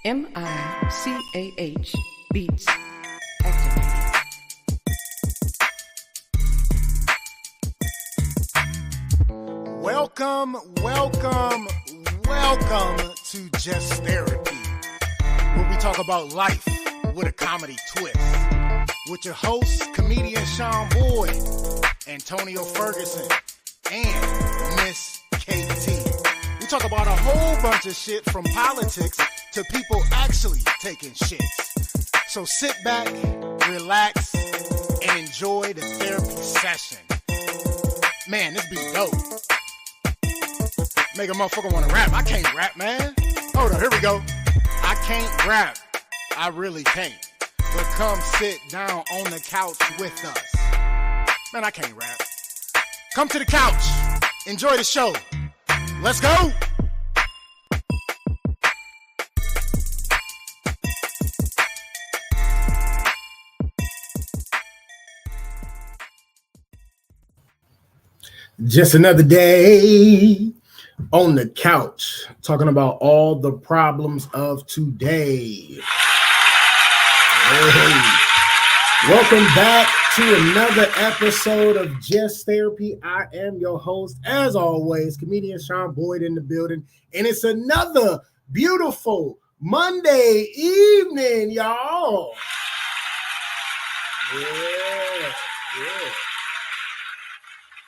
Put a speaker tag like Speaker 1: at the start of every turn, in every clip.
Speaker 1: MICAH Beats activated.
Speaker 2: Welcome to Just Therapy, where we talk about life with a comedy twist. With your hosts, comedian Sean Boyd, Antonio Ferguson, and Miss KT. We talk about a whole bunch of shit from politics to people actually taking shits. So sit back, relax, and enjoy the therapy session. Man, this be dope. Make a motherfucker want to rap. I can't rap, man. Hold on, here we go. I can't rap. I really can't. But come sit down on the couch with us. Man, I can't rap. Come to the couch. Enjoy the show. Let's go. Just another day on the couch, talking about all the problems of today. Hey. Welcome back to another episode of Just Therapy. I am your host, as always, comedian Sean Boyd in the building, and it's another beautiful Monday evening, y'all. Yeah.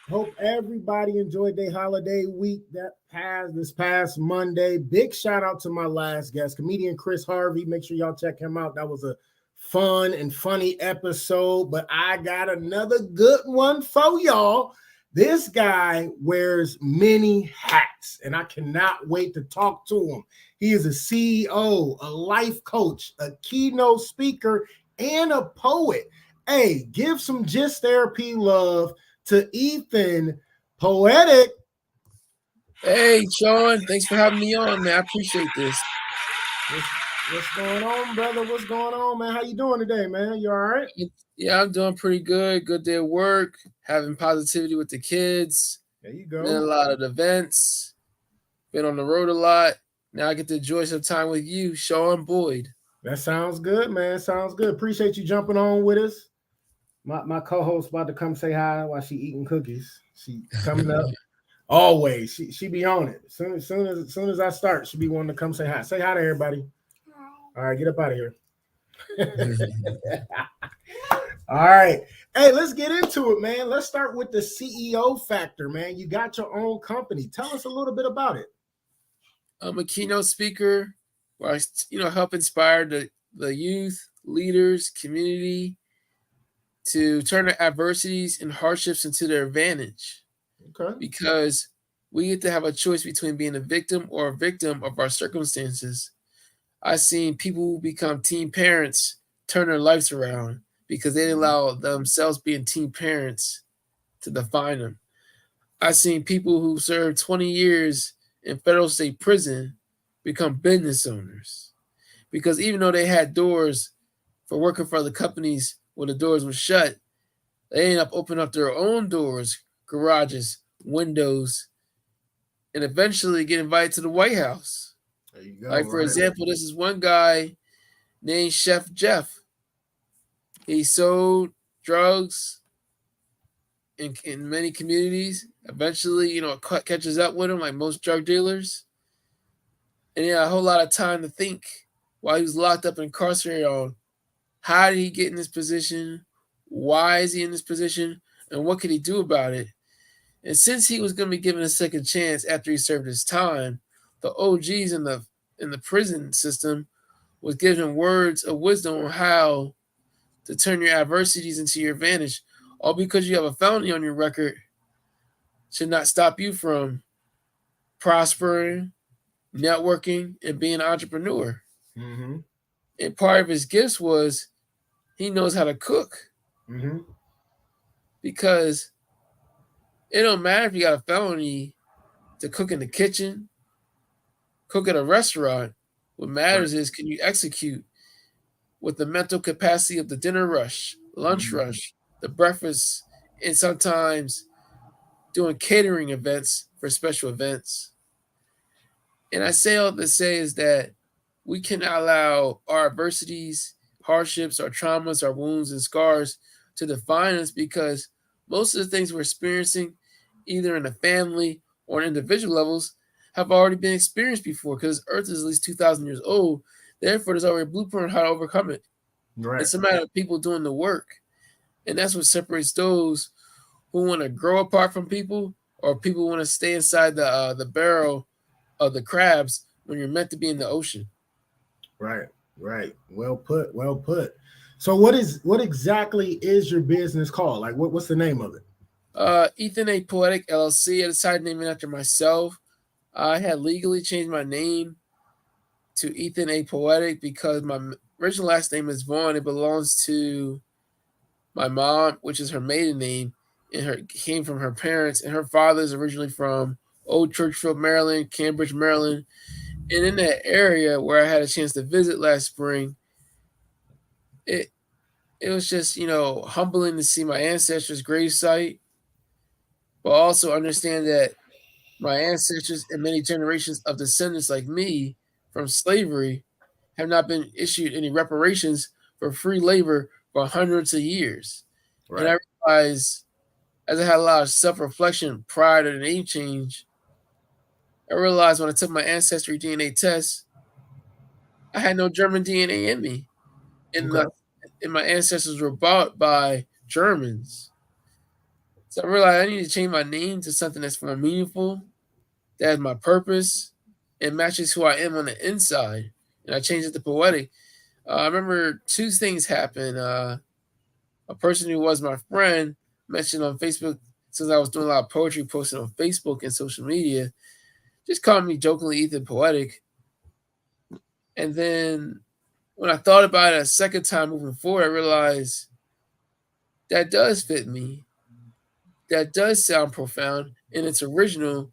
Speaker 2: Hope everybody enjoyed their holiday week this past Monday. Big shout out to my last guest, comedian Chris Harvey. Make sure y'all check him out. That was a fun and funny episode, but I got another good one for y'all. This guy wears many hats, and I cannot wait to talk to him. He is a CEO, a life coach, a keynote speaker, and a poet. Hey, give some Just Therapy love to Ethan Poetic.
Speaker 3: Hey, Sean, thanks for having me on, man. I appreciate this.
Speaker 2: What's going on, brother? What's going on, man? How you doing today, man? You all right?
Speaker 3: Yeah, I'm doing pretty good. Good day at work, having positivity with the kids.
Speaker 2: There you go.
Speaker 3: Been a lot of events, been on the road a lot. Now I get to enjoy some time with you, Sean Boyd.
Speaker 2: That sounds good, man. Sounds good. Appreciate you jumping on with us. My co-host about to come say hi while she eating cookies. She coming up. Always. She be on it. As soon as I start, she be wanting to come say hi. Say hi to everybody. Hi. All right, get up out of here. All right. Hey, let's get into it, man. Let's start with the CEO factor, man. You got your own company. Tell us a little bit about it.
Speaker 3: I'm a keynote speaker where I, help inspire the youth, leaders, community to turn their adversities and hardships into their advantage.
Speaker 2: Okay.
Speaker 3: Because we get to have a choice between being a victim or a victim of our circumstances. I've seen people who become teen parents turn their lives around because they didn't allow themselves being teen parents to define them. I've seen people who served 20 years in federal state prison become business owners. Because even though they had doors for working for other companies when the doors were shut, they ended up opening up their own doors, garages, windows, and eventually get invited to the White House.
Speaker 2: There you go.
Speaker 3: Like, for example, this is one guy named Chef Jeff. He sold drugs in many communities. Eventually, catches up with him like most drug dealers. And he had a whole lot of time to think while he was locked up and incarcerated on how did he get in this position? Why is he in this position? And what could he do about it? And since he was going to be given a second chance after he served his time, the OGs in the prison system was giving him words of wisdom on how to turn your adversities into your advantage. All because you have a felony on your record should not stop you from prospering, networking, and being an entrepreneur.
Speaker 2: Mm-hmm.
Speaker 3: And part of his gifts was he knows how to cook.
Speaker 2: Mm-hmm.
Speaker 3: Because it don't matter if you got a felony to cook in the kitchen, cook at a restaurant. What matters is, can you execute with the mental capacity of the dinner rush, lunch rush, the breakfast, and sometimes doing catering events for special events. And I say all to say is that we cannot allow our adversities, hardships, our traumas, our wounds, and scars to define us because most of the things we're experiencing, either in a family or on individual levels, have already been experienced before because Earth is at least 2,000 years old. Therefore, there's already a blueprint on how to overcome it.
Speaker 2: Right.
Speaker 3: It's a matter of people doing the work. And that's what separates those who want to grow apart from people or people who want to stay inside the barrel of the crabs when you're meant to be in the ocean.
Speaker 2: Right. Right. Well put. Well put. So what exactly is your business called? Like what's the name of it?
Speaker 3: Ethan A. Poetic LLC. I decided to name it after myself. I had legally changed my name to Ethan A. Poetic because my original last name is Vaughn. It belongs to my mom, which is her maiden name, and her came from her parents. And her father is originally from Old Churchfield, Maryland, Cambridge, Maryland. And in that area where I had a chance to visit last spring, it it was just humbling to see my ancestors' gravesite, but also understand that my ancestors and many generations of descendants like me from slavery have not been issued any reparations for free labor for hundreds of years. And
Speaker 2: Right.
Speaker 3: I realized, as I had a lot of self reflection prior to the name change, I realized when I took my ancestry DNA test, I had no German DNA in me. And,
Speaker 2: Okay.
Speaker 3: the, and my ancestors were bought by Germans. So I realized I need to change my name to something that's more meaningful, that has my purpose, and matches who I am on the inside. And I changed it to poetic. I remember two things happened. A person who was my friend mentioned on Facebook, since I was doing a lot of poetry posting on Facebook and social media, just called me jokingly Ethan Poetic. And then when I thought about it a second time moving forward, I realized that does fit me. That does sound profound and it's original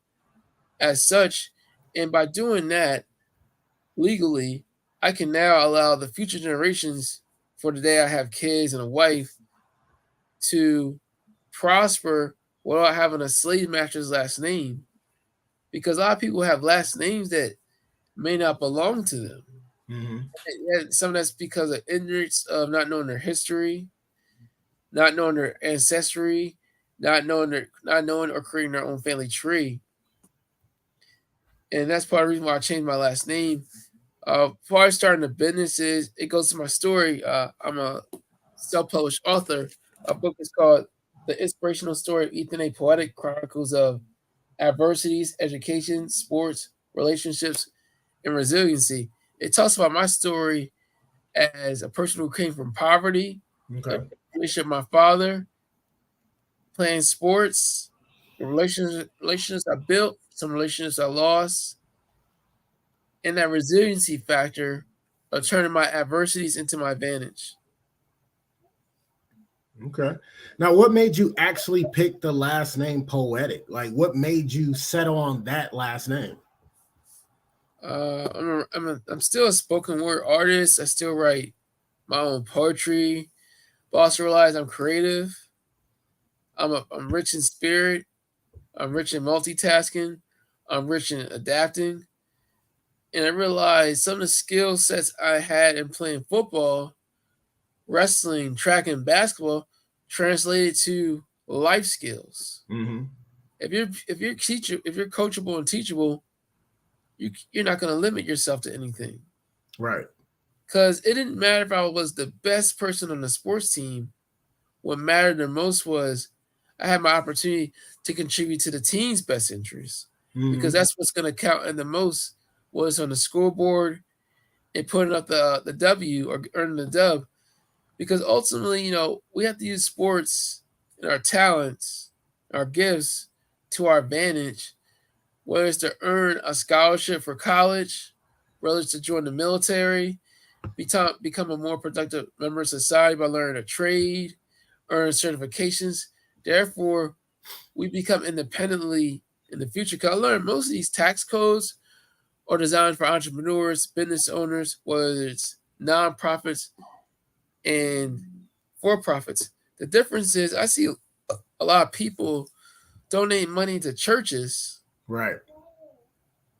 Speaker 3: as such. And by doing that legally, I can now allow the future generations, for the day I have kids and a wife, to prosper without having a slave master's last name. Because a lot of people have last names that may not belong to them.
Speaker 2: Mm-hmm.
Speaker 3: And some of that's because of ignorance of not knowing their history, not knowing their ancestry, not knowing or creating their own family tree. And that's part of the reason why I changed my last name. Before I started the business, it goes to my story. I'm a self-published author. A book is called "The Inspirational Story of Ethan A. Poetic: Chronicles of Adversities, Education, Sports, Relationships, and Resiliency." It talks about my story as a person who came from poverty, the
Speaker 2: Okay.
Speaker 3: relationship with my father, playing sports, the relationships I built, some relationships I lost, and that resiliency factor of turning my adversities into my advantage.
Speaker 2: Okay. Now, what made you actually pick the last name Poetic? Like, what made you settle on that last name?
Speaker 3: I'm still a spoken word artist. I still write my own poetry, but also realize I'm creative. I'm rich in spirit. I'm rich in multitasking. I'm rich in adapting. And I realized some of the skill sets I had in playing football, wrestling, track, and basketball translated to life skills.
Speaker 2: Mm-hmm.
Speaker 3: If you're coachable and teachable, you're not going to limit yourself to anything.
Speaker 2: Right.
Speaker 3: Because it didn't matter if I was the best person on the sports team. What mattered the most was I had my opportunity to contribute to the team's best interests. Because
Speaker 2: Mm-hmm.
Speaker 3: that's what's going to count in the most was on the scoreboard and putting up the W or earning the dub. Because ultimately, we have to use sports and our talents, our gifts to our advantage, whether it's to earn a scholarship for college, whether it's to join the military, become a more productive member of society by learning a trade, earn certifications. Therefore, we become independently in the future. Because I learned most of these tax codes are designed for entrepreneurs, business owners, whether it's nonprofits and for profits. The difference is I see a lot of people donate money to churches,
Speaker 2: Right.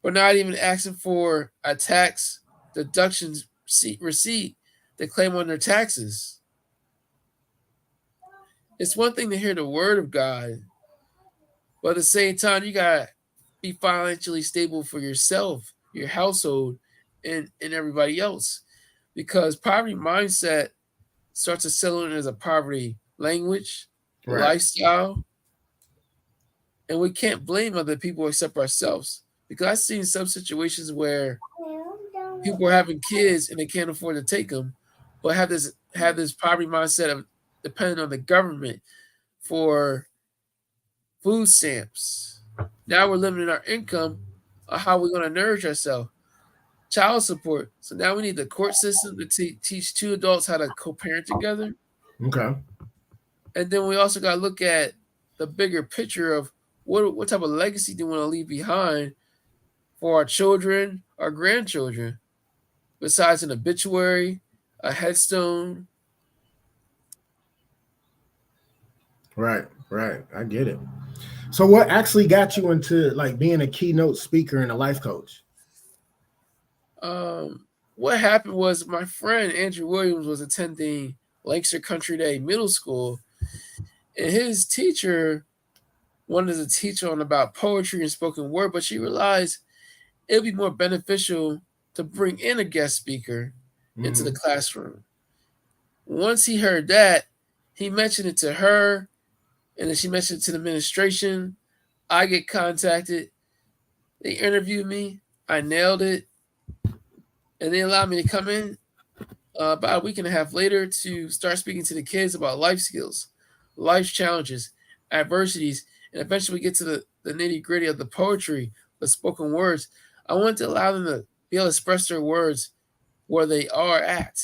Speaker 3: but not even asking for a tax deductions receipt to claim on their taxes. It's one thing to hear the word of God, but at the same time, you gotta be financially stable for yourself, your household, and everybody else. Because poverty mindset starts to settle in as a poverty language,
Speaker 2: Right.
Speaker 3: lifestyle, and we can't blame other people except ourselves. Because I've seen some situations where people are having kids and they can't afford to take them, but have this poverty mindset of depending on the government for food stamps. Now we're limiting our income on how we're going to nourish ourselves. Child support. So now we need the court system to teach two adults how to co-parent together.
Speaker 2: Okay.
Speaker 3: And then we also got to look at the bigger picture of what type of legacy do we want to leave behind for our children, our grandchildren, besides an obituary, a headstone.
Speaker 2: Right. Right. I get it. So what actually got you into like being a keynote speaker and a life coach?
Speaker 3: What happened was my friend Andrew Williams was attending Lancaster Country Day Middle School, and his teacher wanted to teach on about poetry and spoken word, but she realized it would be more beneficial to bring in a guest speaker into the classroom. Once he heard that, he mentioned it to her, and then she mentioned it to the administration. I get contacted. They interviewed me. I nailed it. And they allowed me to come in about a week and a half later to start speaking to the kids about life skills, life challenges, adversities, and eventually get to the nitty gritty of the poetry, the spoken words. I wanted to allow them to be able to express their words where they are at,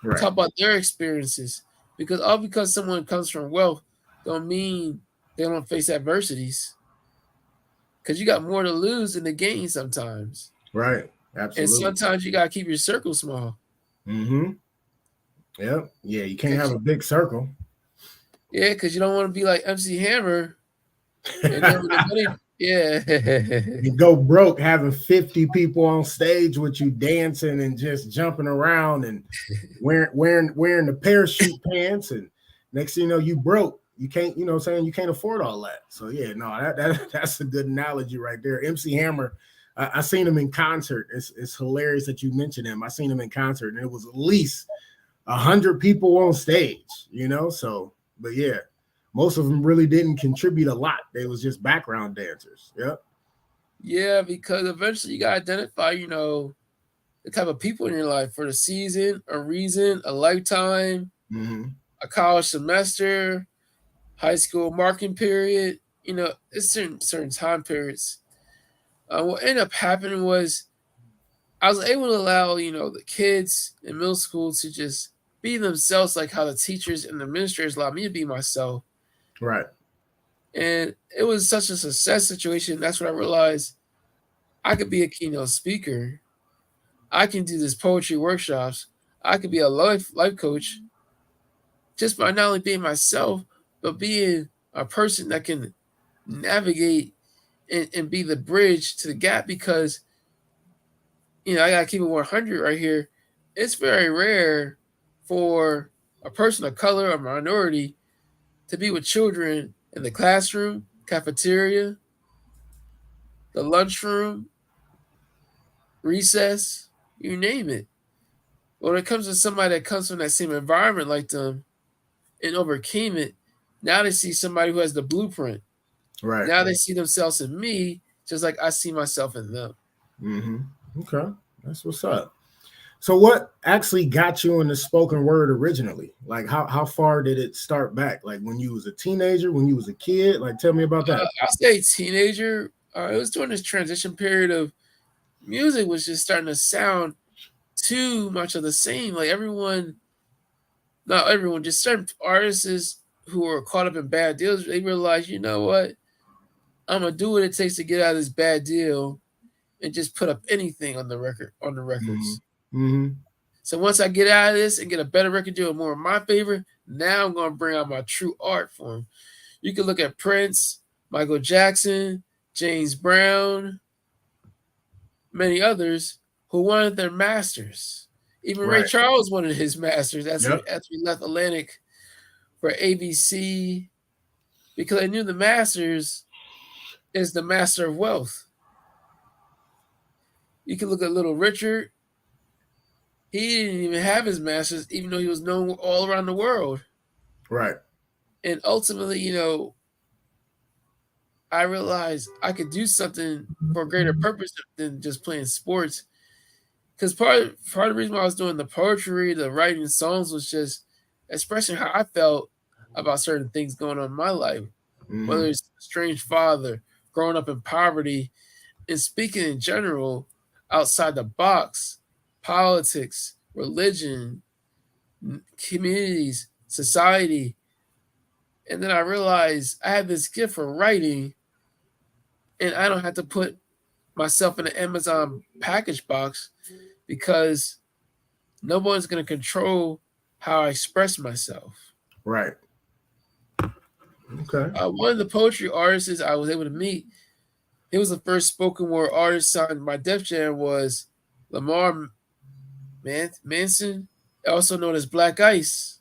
Speaker 2: Right.
Speaker 3: talk about their experiences. Because someone comes from wealth don't mean they don't face adversities. Because you got more to lose than to gain sometimes.
Speaker 2: Right.
Speaker 3: And
Speaker 2: Absolutely.
Speaker 3: sometimes you gotta keep your circle small.
Speaker 2: Mm-hmm. Yep. Yeah. You can't have
Speaker 3: Cause
Speaker 2: a big circle.
Speaker 3: yeah, because you don't want to be like MC Hammer and then with the money, yeah.
Speaker 2: You go broke having 50 people on stage with you dancing and just jumping around and wearing the parachute pants, and next thing you know you broke. You can't, you know what I'm saying, you can't afford all that. So yeah, no, that's a good analogy right there. MC Hammer, I seen him in concert. It's hilarious that you mentioned him. I seen him in concert and it was at least 100 people on stage, you know. So but yeah, most of them really didn't contribute a lot. They was just background dancers. Yep.
Speaker 3: Yeah, because eventually you gotta identify, the type of people in your life for the season, a reason, a lifetime,
Speaker 2: Mm-hmm.
Speaker 3: a college semester, high school marking period. It's certain time periods. What ended up happening was I was able to allow, the kids in middle school to just be themselves, like how the teachers and the administrators allowed me to be myself.
Speaker 2: Right.
Speaker 3: And it was such a success situation. That's when I realized I could be a keynote speaker. I can do this poetry workshops. I could be a life coach just by not only being myself, but being a person that can navigate and be the bridge to the gap. Because I gotta keep it 100 right here. It's very rare for a person of color or minority to be with children in the classroom, cafeteria, the lunchroom, recess, you name it. When it comes to somebody that comes from that same environment like them and overcame it, now they see somebody who has the blueprint.
Speaker 2: Right.
Speaker 3: Now they see themselves in me, just like I see myself in them.
Speaker 2: Mm-hmm. Okay. That's what's up. So what actually got you in the spoken word originally? Like how far did it start back? Like when you was a teenager, when you was a kid? Like tell me about that.
Speaker 3: I'll say teenager. It was during this transition period of music was just starting to sound too much of the same. Like not everyone, just certain artists who were caught up in bad deals, they realized, you know what? I'm gonna do what it takes to get out of this bad deal and just put up anything on the
Speaker 2: Mm-hmm.
Speaker 3: records.
Speaker 2: Mm-hmm.
Speaker 3: So once I get out of this and get a better record deal, more in my favor, now I'm gonna bring out my true art form. You can look at Prince, Michael Jackson, James Brown, many others. who wanted their masters. Even Ray
Speaker 2: Right.
Speaker 3: Charles wanted his masters
Speaker 2: Yep.
Speaker 3: after he left Atlantic for ABC because I knew the masters is the master of wealth. You can look at Little Richard. He didn't even have his masters, even though he was known all around the world.
Speaker 2: Right.
Speaker 3: And ultimately, I realized I could do something for a greater purpose than just playing sports. Because part of the reason why I was doing the poetry, the writing songs was just expressing how I felt about certain things going on in my life. Whether
Speaker 2: Mm-hmm.
Speaker 3: it's a strange father, growing up in poverty, and speaking in general outside the box, politics, religion, communities, society. And then I realized I have this gift for writing, and I don't have to put myself in an Amazon package box because no one's going to control how I express myself.
Speaker 2: Right. Okay.
Speaker 3: One of the poetry artists I was able to meet, he was the first spoken word artist signed by Def Jam, was Lamar Manson, also known as Black Ice.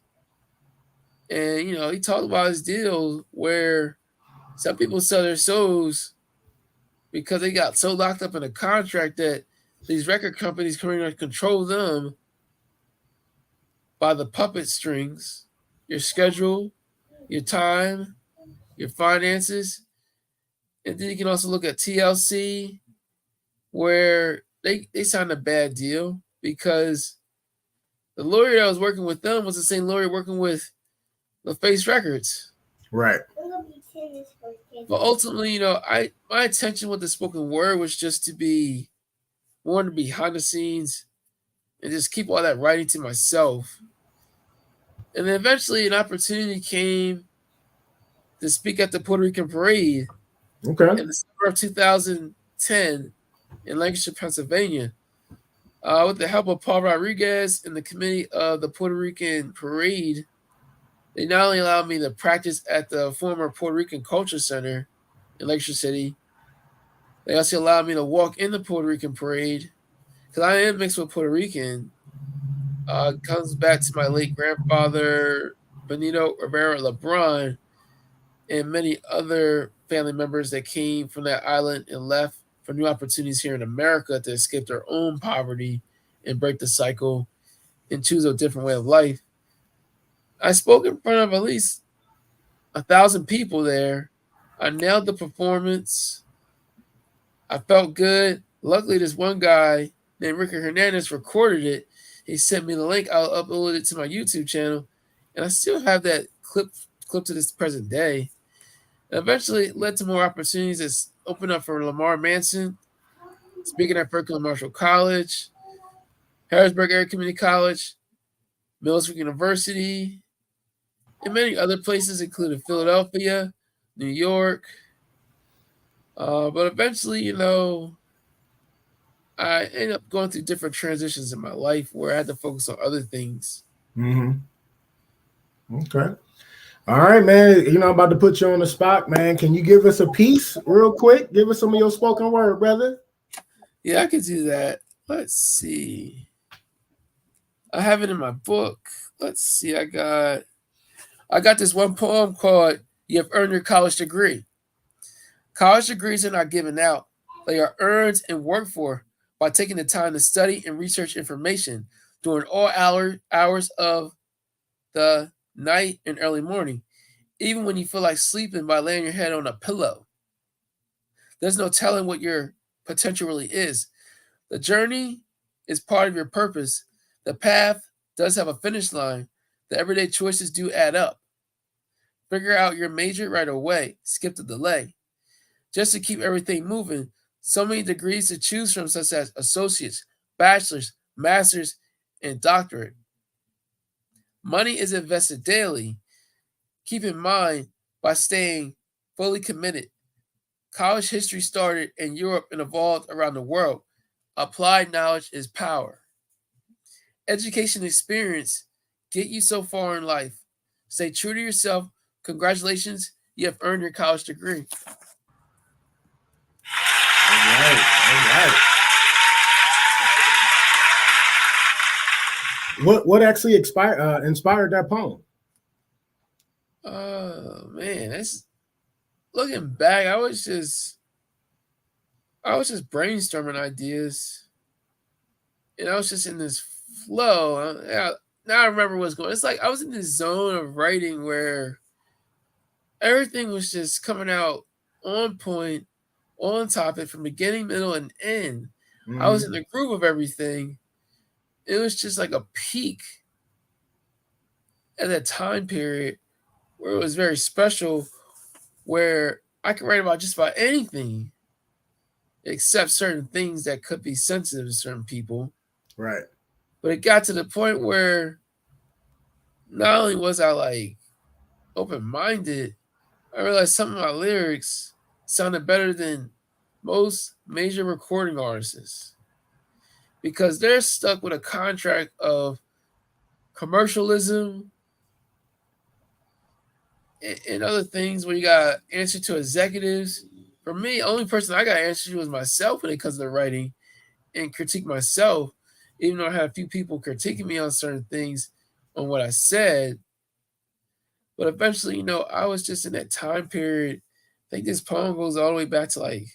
Speaker 3: And, he talked about his deal where some people sell their souls because they got so locked up in a contract that these record companies come in and control them by the puppet strings, your schedule, your time, your finances. And then you can also look at TLC, where they signed a bad deal because the lawyer that was working with them was the same lawyer working with LaFace Records.
Speaker 2: Right.
Speaker 3: But ultimately, my intention with the spoken word was just to be one, to be behind the scenes and just keep all that writing to myself. And then eventually an opportunity came to speak at the Puerto Rican parade
Speaker 2: Okay.
Speaker 3: in the summer of 2010 in Lancaster, Pennsylvania. With the help of Paul Rodriguez and the committee of the Puerto Rican parade, they not only allowed me to practice at the former Puerto Rican Culture Center in Lancaster City, they also allowed me to walk in the Puerto Rican parade because I am mixed with Puerto Rican. Comes back to my late grandfather, Benito Rivera Lebron, and many other family members that came from that island and left for new opportunities here in America to escape their own poverty and break the cycle and choose a different way of life. I spoke in front of at least 1,000 people there. I nailed the performance. I felt good. Luckily, this one guy named Ricky Hernandez recorded it. He sent me the link. I'll upload it to my YouTube channel, and I still have that clip to this present day. And eventually, it led to more opportunities that's opened up for Lamar Manson, speaking at Franklin Marshall College, Harrisburg Area Community College, Mills University, and many other places, including Philadelphia, New York. But eventually, I ended up going through different transitions in my life where I had to focus on other things.
Speaker 2: Mm-hmm. Okay. All right, man. I'm about to put you on the spot, man. Can you give us a piece real quick? Give us some of your spoken word, brother.
Speaker 3: Yeah, I could do that. Let's see. I have it in my book. Let's see. I got this one poem called "You Have Earned Your College Degree." College degrees are not given out. They are earned and worked for by taking the time to study and research information during all hours of the night and early morning, even when you feel like sleeping by laying your head on a pillow. There's no telling what your potential really is. The journey is part of your purpose. The path does have a finish line. The everyday choices do add up. Figure out your major right away. Skip the delay. Just to keep everything moving, so many degrees to choose from, such as associates, bachelor's, master's, and doctorate. Money is invested daily. Keep in mind by staying fully committed. College history started in Europe and evolved around the world. Applied knowledge is power. Education experience get you so far in life. Stay true to yourself. Congratulations, you have earned your college degree.
Speaker 2: All right. What actually inspired that poem?
Speaker 3: Oh man, that's looking back. I was just brainstorming ideas, and I was just in this flow. Yeah, now I remember what's going. It's like I was in this zone of writing where everything was just coming out on point, on topic from beginning, middle, and end. I was in
Speaker 2: Hmm.
Speaker 3: the groove of everything. It was just like a peak at that time period where it was very special, where I could write about just about anything except certain things that could be sensitive to certain people.
Speaker 2: Right.
Speaker 3: But it got to the point where not only was I like open minded, I realized some of my lyrics sounded better than most major recording artists because they're stuck with a contract of commercialism and other things where you got to answer to executives. For me, only person I got to answer to was myself when it comes to the writing and critique myself, even though I had a few people critiquing me on certain things on what I said. But eventually, I was just in that time period. I think this poem goes all the way back to like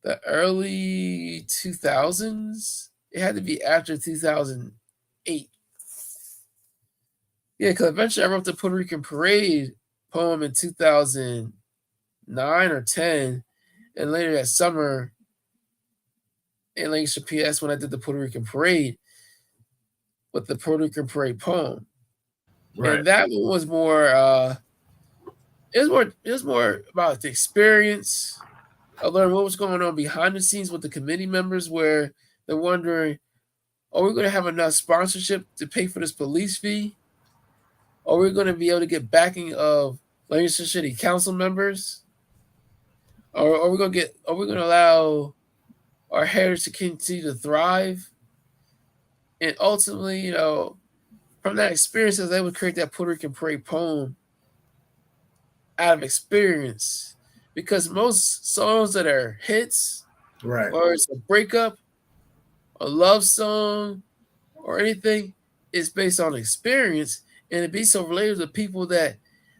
Speaker 3: the early 2000s. It had to be after 2008. Yeah, because eventually I wrote the Puerto Rican Parade poem in 2009 or 10. And later that summer in Lancaster, PS, when I did the Puerto Rican Parade with the Puerto Rican Parade poem.
Speaker 2: Right.
Speaker 3: And that one was more, it was more about the experience. I learned what was going on behind the scenes with the committee members where they're wondering, are we going to have enough sponsorship to pay for this police fee? Are we going to be able to get backing of Lancaster City Council members? Or are we going to allow our heritage to continue to thrive? And ultimately, from that experience, I was able to create that Puerto Rican Parade poem out of experience. Because most songs that are hits,
Speaker 2: Right.
Speaker 3: or it's a breakup, a love song, or anything, is based on experience, and it be so related to people that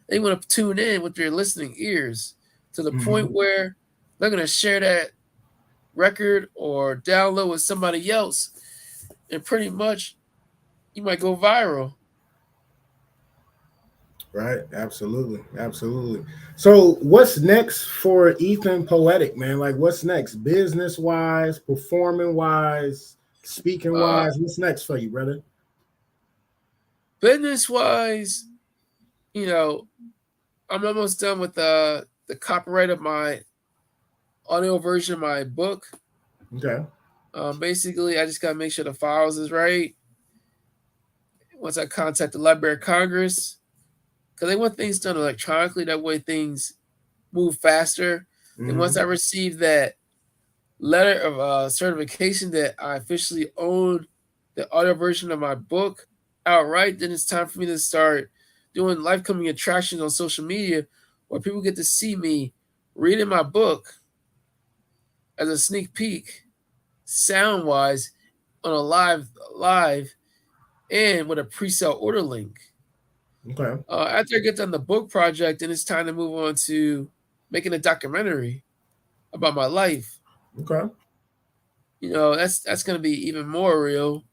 Speaker 3: they want to tune in with their listening ears to the point
Speaker 2: Hmm.
Speaker 3: where they're going to share that record or download with somebody else, and pretty much you might go viral.
Speaker 2: Right. Absolutely. Absolutely. So, what's next for Ethan Poetic, man? Like, what's next, business wise, performing wise, speaking
Speaker 3: Uh,
Speaker 2: wise? What's next for you, brother?
Speaker 3: Business wise, you know, I'm almost done with the copyright of my audio version of my book.
Speaker 2: Okay.
Speaker 3: Basically, I just gotta make sure the files is right. Once I contact the Library of Congress, because they want things done electronically. That way, things move faster. And once I
Speaker 2: Hmm.
Speaker 3: receive that letter of certification that I officially own the audio version of my book outright, then it's time for me to start doing life coming attractions on social media where people get to see me reading my book as a sneak peek, sound wise, on a live and with a pre-sale order link.
Speaker 2: Okay.
Speaker 3: After I get done the book project, then it's time to move on to making a documentary about my life.
Speaker 2: Okay.
Speaker 3: That's going to be even more real.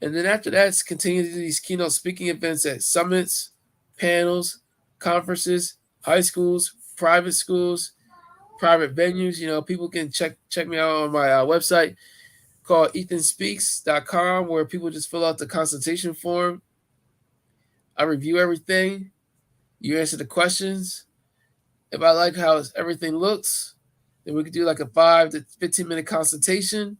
Speaker 3: And then after that, it's continue to do these keynote speaking events at summits, panels, conferences, high schools, private venues. People can check me out on my website called ethanspeaks.com, where people just fill out the consultation form. I review everything. You answer the questions. If I like how everything looks, then we could do like a 5 to 15 minute consultation.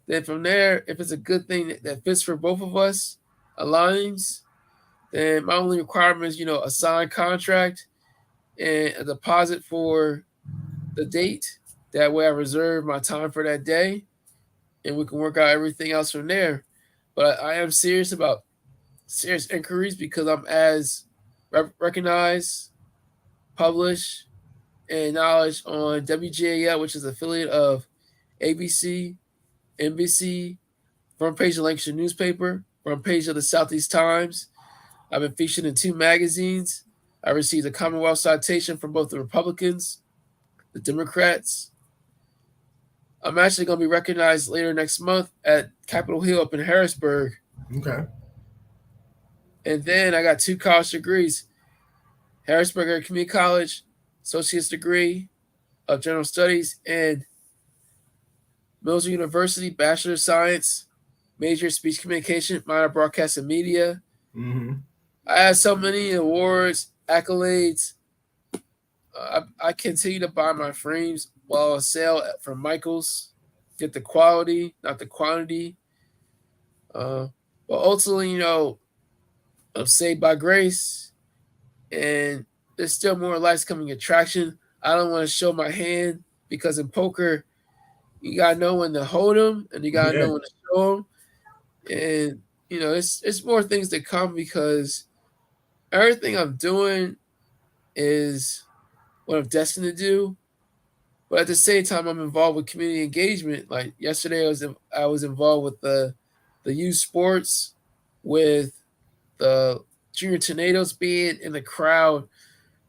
Speaker 3: Then from there, if it's a good thing that fits for both of us, aligns, then my only requirement is, a signed contract and a deposit for the date. That way I reserve my time for that day and we can work out everything else from there. But I am serious about serious inquiries because I'm as recognized, published, and knowledge on WGAL, which is affiliate of ABC, NBC, front page of the Lancashire newspaper, front page of the Southeast Times. I've been featured in 2 magazines. I received a Commonwealth citation from both the Republicans, the Democrats. I'm actually going to be recognized later next month at Capitol Hill up in Harrisburg.
Speaker 2: Okay.
Speaker 3: And then I got 2 college degrees. Harrisburg Area Community College, Associate's degree of General Studies, and Mills University, Bachelor of Science, major Speech Communication, minor Broadcast and Media.
Speaker 2: Mm-hmm.
Speaker 3: I have so many awards, accolades. I continue to buy my frames while I sell from Michaels. Get the quality, not the quantity. But ultimately, I'm saved by grace, and there's still more lights coming attraction. I don't want to show my hand because in poker, you gotta know when to hold them and you gotta know when to show them. And it's more things to come because everything I'm doing is what I'm destined to do. But at the same time, I'm involved with community engagement. Like yesterday, I was involved with the youth sports, with the junior tornadoes being in the crowd,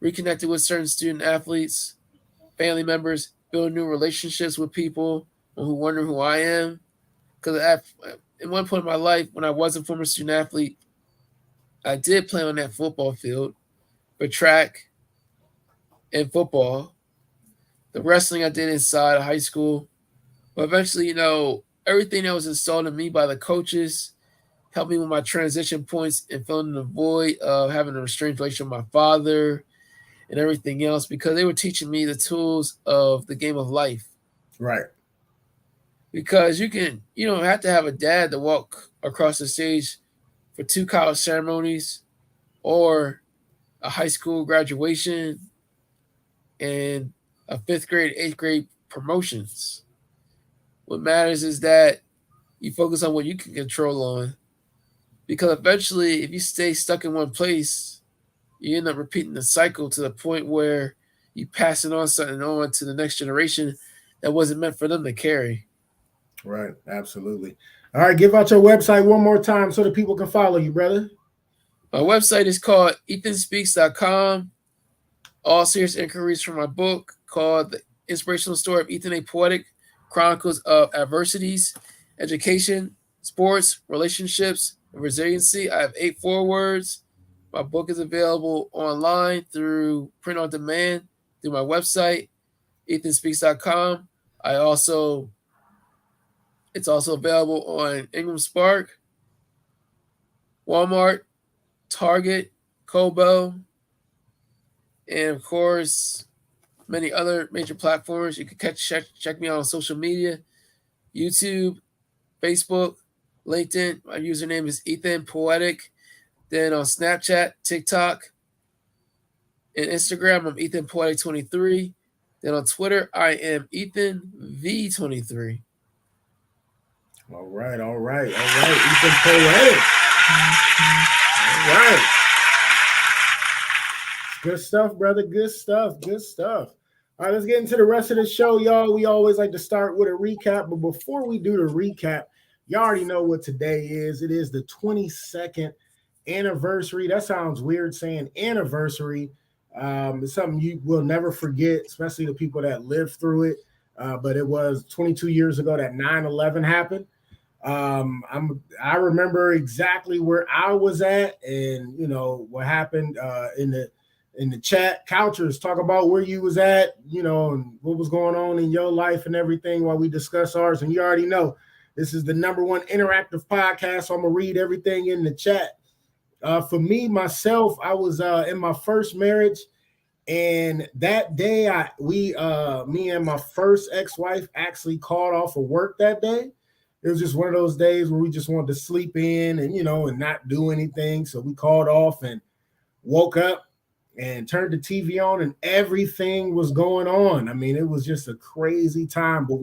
Speaker 3: reconnected with certain student athletes, family members, building new relationships with people who wonder who I am. Because at one point in my life, when I was a former student athlete, I did play on that football field for track and football. The wrestling I did inside of high school. But eventually, everything that was installed in me by the coaches helped me with my transition points and filling the void of having a restrained relationship with my father and everything else, because they were teaching me the tools of the game of life.
Speaker 2: Right.
Speaker 3: Because you don't have to have a dad to walk across the stage for 2 college ceremonies or a high school graduation and a 5th grade, 8th grade promotions. What matters is that you focus on what you can control on. Because eventually, if you stay stuck in one place, you end up repeating the cycle to the point where you passing on something on to the next generation that wasn't meant for them to carry.
Speaker 2: Right. Absolutely. All right. Give out your website one more time so that people can follow you, brother.
Speaker 3: My website is called ethanspeaks.com. All serious inquiries from my book called The Inspirational Story of Ethan A. Poetic, Chronicles of Adversities, Education, Sports, Relationships, and Resiliency. I have 8 forewords. My book is available online through print on demand through my website, ethanspeaks.com. It's also available on Ingram Spark, Walmart, Target, Kobo, and of course, many other major platforms. You can check me out on social media, YouTube, Facebook, LinkedIn. My username is Ethan Poetic. Then on Snapchat, TikTok, and Instagram, I'm Ethan Poetic 23. Then on Twitter, I am Ethan V23.
Speaker 2: All right. Ethan Poetic. All right. Good stuff, brother. Good stuff. All right, let's get into the rest of the show, y'all. We always like to start with a recap, but before we do the recap, you already know what today is. It is the 22nd anniversary. That sounds weird saying anniversary. It's something you will never forget, especially the people that lived through it. But it was 22 years ago that 9/11 happened. I remember exactly where I was at, and what happened in the chat. Couchers, talk about where you was at, and what was going on in your life and everything while we discuss ours. And you already know this is the #1 interactive podcast, so I'm gonna read everything in the chat. For me, myself, I was in my first marriage, and that day me and my first ex-wife actually called off of work that day. It was just one of those days where we just wanted to sleep in and and not do anything. So we called off and woke up and turned the TV on, and everything was going on. I mean, it was just a crazy time. But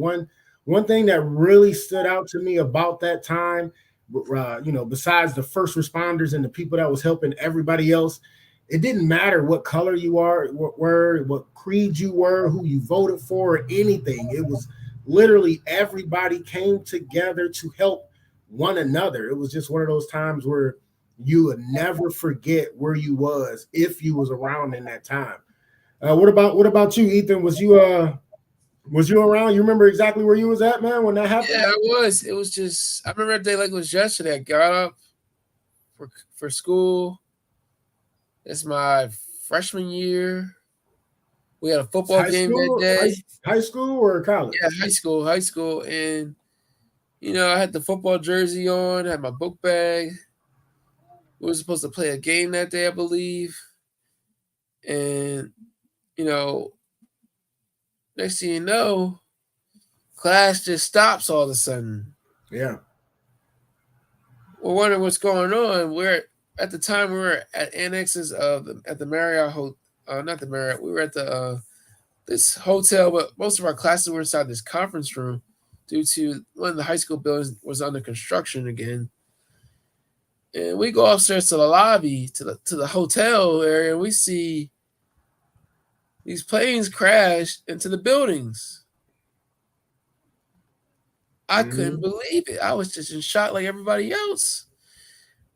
Speaker 2: one thing that really stood out to me about that time, besides the first responders and the people that was helping everybody else, it didn't matter what color you were, what creed you were, who you voted for, or anything. It was literally everybody came together to help one another. It was just one of those times where you would never forget where you was if you was around in that time. What about you, Ethan? Was you around? You remember exactly where you was at, man, when that happened?
Speaker 3: Yeah, I was. It was just I remember that day like it was yesterday. I got up for school. It's my freshman year. We had a football
Speaker 2: High
Speaker 3: game that
Speaker 2: school,
Speaker 3: day.
Speaker 2: high school or
Speaker 3: Yeah,
Speaker 2: college?
Speaker 3: high school, and I had the football jersey on, had my book bag. We were supposed to play a game that day, I believe, and you know, next thing you know, class just stops all of a sudden.
Speaker 2: Yeah.
Speaker 3: We're wondering what's going on. We're at the time we were at annexes of at the Marriott not the Marriott. We were at the this hotel, but most of our classes were inside this conference room due to one of the high school buildings was under construction again. And we go upstairs to the lobby to the hotel area, and we see these planes crash into the buildings. I couldn't
Speaker 2: Mhm.
Speaker 3: believe it. I was just in shock like everybody else.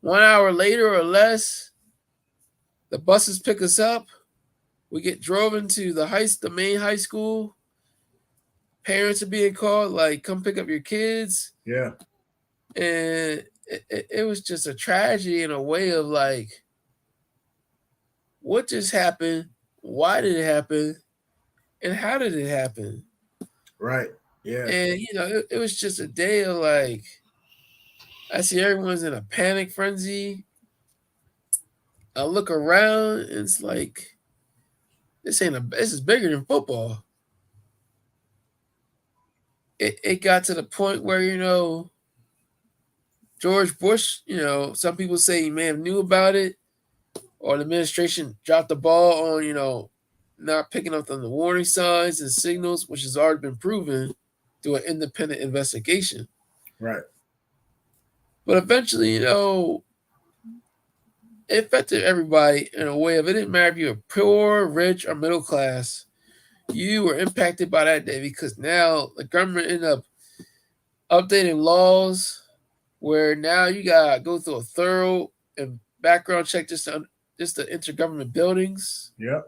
Speaker 3: 1 hour later or less, the buses pick us up. We get drove into the main high school. Parents are being called, like, come pick up your kids.
Speaker 2: Yeah.
Speaker 3: And it was just a tragedy in a way of like, what just happened? Why did it happen? And how did it happen?
Speaker 2: Right. Yeah.
Speaker 3: And it was just a day of like, I see everyone's in a panic frenzy. I look around and it's like, this is bigger than football. It got to the point where, George Bush, some people say he may have knew about it, or the administration dropped the ball on, not picking up on the warning signs and signals, which has already been proven through an independent investigation.
Speaker 2: Right.
Speaker 3: But eventually, it affected everybody in a way of it didn't matter if you were poor, rich, or middle class. You were impacted by that day because now the government ended up updating laws where now you gotta go through a thorough and background check just the intergovernment buildings.
Speaker 2: Yep.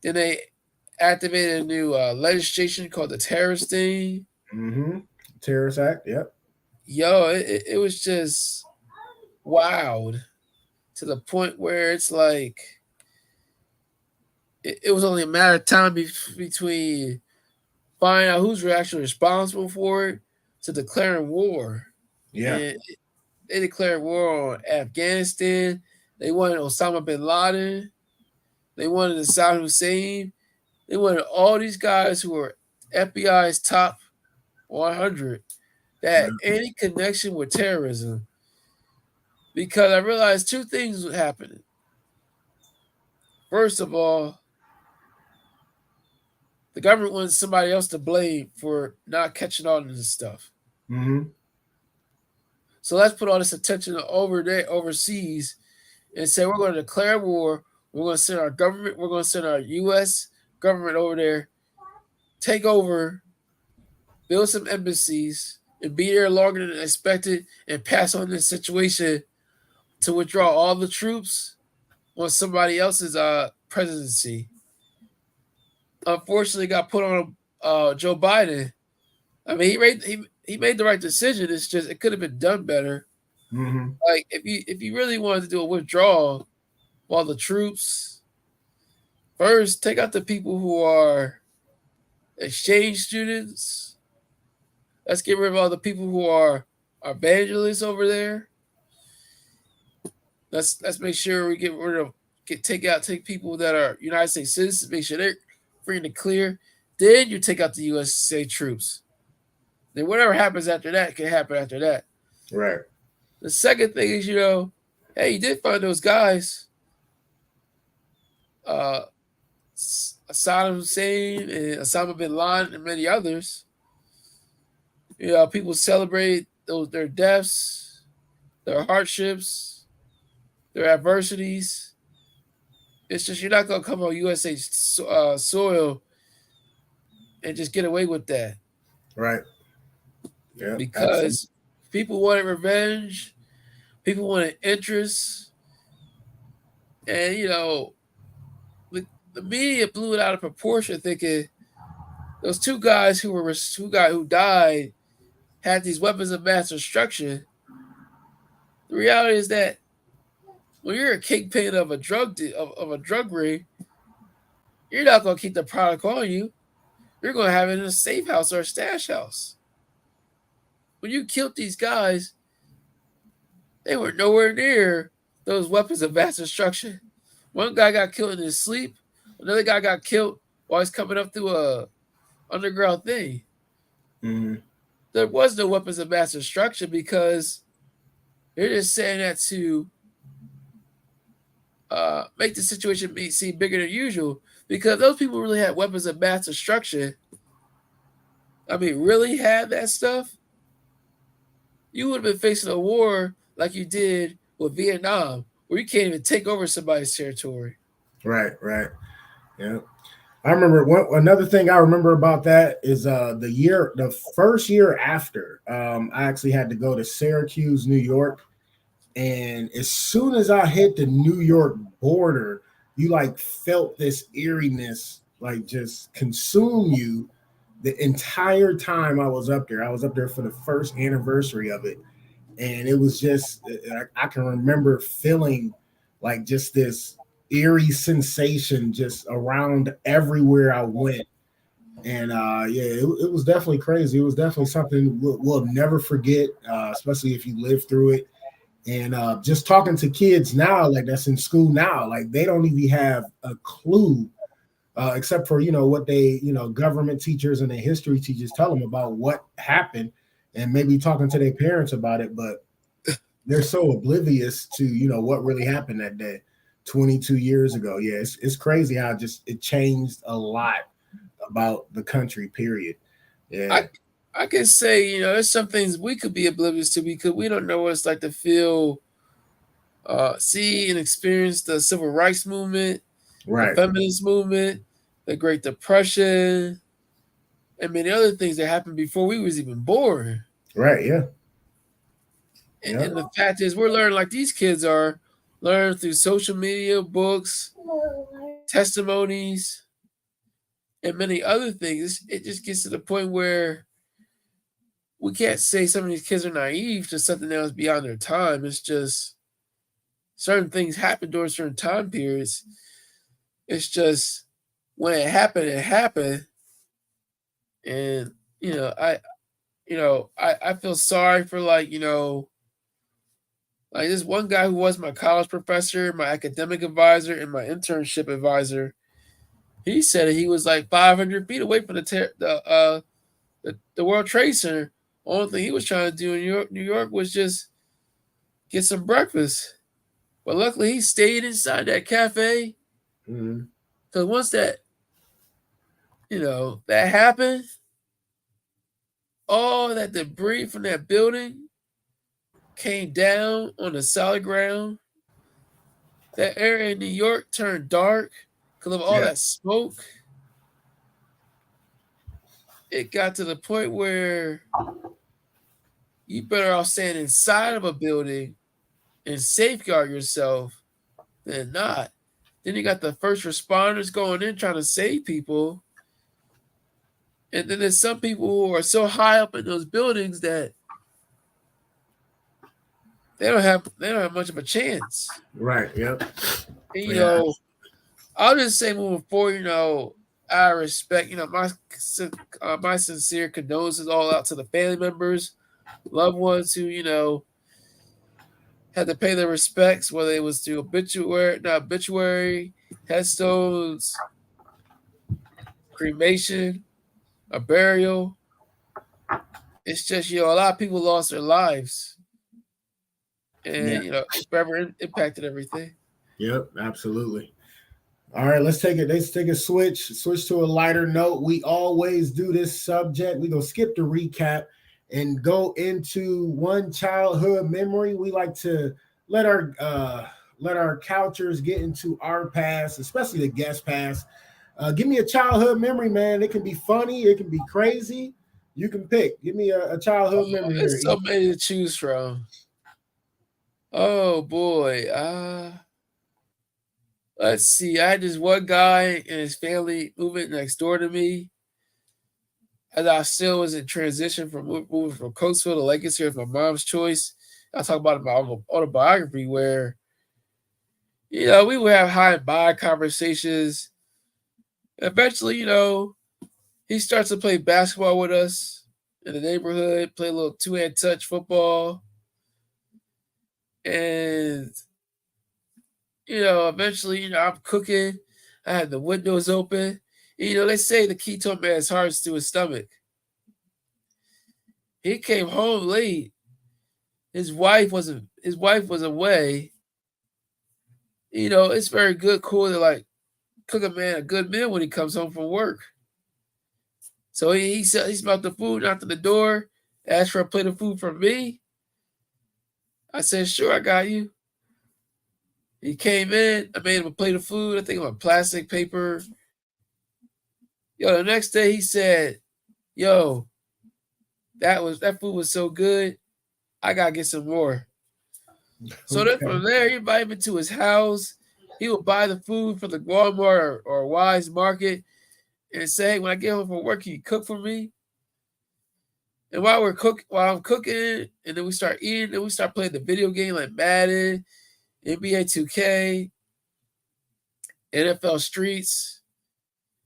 Speaker 3: Then they activated a new legislation called the terrorist thing.
Speaker 2: Mm-hmm. Terrorist Act. Yep.
Speaker 3: Yo, it was just wild to the point where it's like it was only a matter of time between finding out who's actually responsible for it to declaring war.
Speaker 2: Yeah.
Speaker 3: And they declared war on Afghanistan. They wanted Osama bin Laden. They wanted Saddam Hussein. They wanted all these guys who were FBI's top 100 that had
Speaker 2: Yeah.
Speaker 3: any connection with terrorism. Because I realized two things were happening. First of all, the government wanted somebody else to blame for not catching on to this stuff.
Speaker 2: Mm-hmm.
Speaker 3: So let's put all this attention over there overseas and say we're going to declare war. We're going to send our government. We're going to send our U.S. government over there, take over, build some embassies, and be there longer than expected, and pass on this situation to withdraw all the troops on somebody else's presidency. Unfortunately, got put on Joe Biden. I mean, he made the right decision. It's just it could have been done better.
Speaker 2: Mm-hmm.
Speaker 3: Like if you really wanted to do a withdrawal while the troops first take out the people who are exchange students. Let's get rid of all the people who are evangelists over there. Let's make sure we get rid of take people that are United States citizens, make sure they're free and clear. Then you take out the USA troops. Then whatever happens after that can happen after that.
Speaker 2: Right.
Speaker 3: The second thing is, hey, you did find those guys, Saddam Hussein and Osama bin Laden and many others. People celebrate their deaths, their hardships, their adversities. It's just you're not gonna come on USA soil and just get away with that
Speaker 2: Right. Yeah.
Speaker 3: because
Speaker 2: Absolutely.
Speaker 3: People wanted revenge. People wanted interest, and the media blew it out of proportion, thinking those two guys who died had these weapons of mass destruction. The reality is that when you're a kingpin of of a drug ring, you're not going to keep the product on you. You're going to have it in a safe house or a stash house. When you killed these guys, they were nowhere near those weapons of mass destruction. One guy got killed in his sleep. Another guy got killed while he's coming up through a underground thing.
Speaker 2: Mm-hmm.
Speaker 3: There was no weapons of mass destruction because they're just saying that to make the situation seem bigger than usual. Because those people really had weapons of mass destruction. I mean, really had that stuff, you would have been facing a war like you did with Vietnam, where you can't even take over somebody's territory.
Speaker 2: Right, right. Yeah. I remember another thing I remember about that is the first year after I actually had to go to Syracuse, New York, and as soon as I hit the New York border, you like felt this eeriness like just consume you the entire time I was up there. I was up there for the first anniversary of it, and it was just I can remember feeling like just this eerie sensation just around everywhere I went. And yeah, it was definitely crazy. It was definitely something we'll never forget, especially if you live through it. And just talking to kids now, like that's in school now, like they don't even have a clue, except for what they government teachers and the history teachers tell them about what happened, and maybe talking to their parents about it. But they're so oblivious to what really happened that day 22 years ago. Yeah, it's crazy how just it changed a lot about the country, period. Yeah.
Speaker 3: I can say, there's some things we could be oblivious to because we don't know what it's like to feel, see and experience the civil rights movement, the
Speaker 2: Right.
Speaker 3: feminist movement, the Great Depression, and many other things that happened before we was even born.
Speaker 2: Right. Yeah. Yeah.
Speaker 3: And the fact is, we're learning like these kids are learning through social media, books, testimonies, and many other things. It just gets to the point where we can't say some of these kids are naive to something that was beyond their time. It's just certain things happen during certain time periods. It's just when it happened. And I feel sorry for like this one guy who was my college professor, my academic advisor, and my internship advisor. He said he was like 500 feet away from the World Trade Center. Only thing he was trying to do in New York was just get some breakfast. But luckily, he stayed inside that cafe. Because once that happened, all that debris from that building came down on the solid ground. That area in New York turned dark because of all that smoke. It got to the point where you better off staying inside of a building and safeguard yourself than not. Then you got the first responders going in trying to save people. And then there's some people who are so high up in those buildings that they don't have much of a chance.
Speaker 2: Right. Yep.
Speaker 3: And, I'll just say moving forward, I respect, my sincere condolences all out to the family members, loved ones who, had to pay their respects, whether it was through obituary, headstones, cremation, a burial. It's just, a lot of people lost their lives. And, it forever impacted everything.
Speaker 2: Yep, absolutely. All right, let's take a switch to a lighter note. We always do this subject. We're gonna skip the recap and go into one childhood memory. We like to let our couchers get into our past, especially the guest past. Give me a childhood memory, man. It can be funny, it can be crazy. You can pick. Give me a childhood memory here,
Speaker 3: There's so
Speaker 2: Ethan.
Speaker 3: many to choose from. Oh boy. Let's see. I had this one guy and his family moving next door to me. As I still was in transition from moving from Coatesville to Legacy with my mom's choice. I talk about it in my autobiography where, we would have high and by conversations. Eventually, he starts to play basketball with us in the neighborhood, play a little two-hand touch football. And, eventually, I'm cooking. I had the windows open. They say the key to a man's heart is to his stomach. He came home late. His wife was away. It's very good, cool to like cook a man a good meal when he comes home from work. So he smelled the food out to the door, asked for a plate of food from me. I said, sure, I got you. He came in, I made him a plate of food, I think on plastic paper. The next day he said, yo, that food was so good, I gotta get some more. So then from there, he invited me to his house. He would buy the food from the Walmart or Wise Market and say, hey, when I get home from work, can you cook for me? And while I'm cooking, and then we start eating, then we start playing the video game like Madden, NBA 2K, NFL Streets.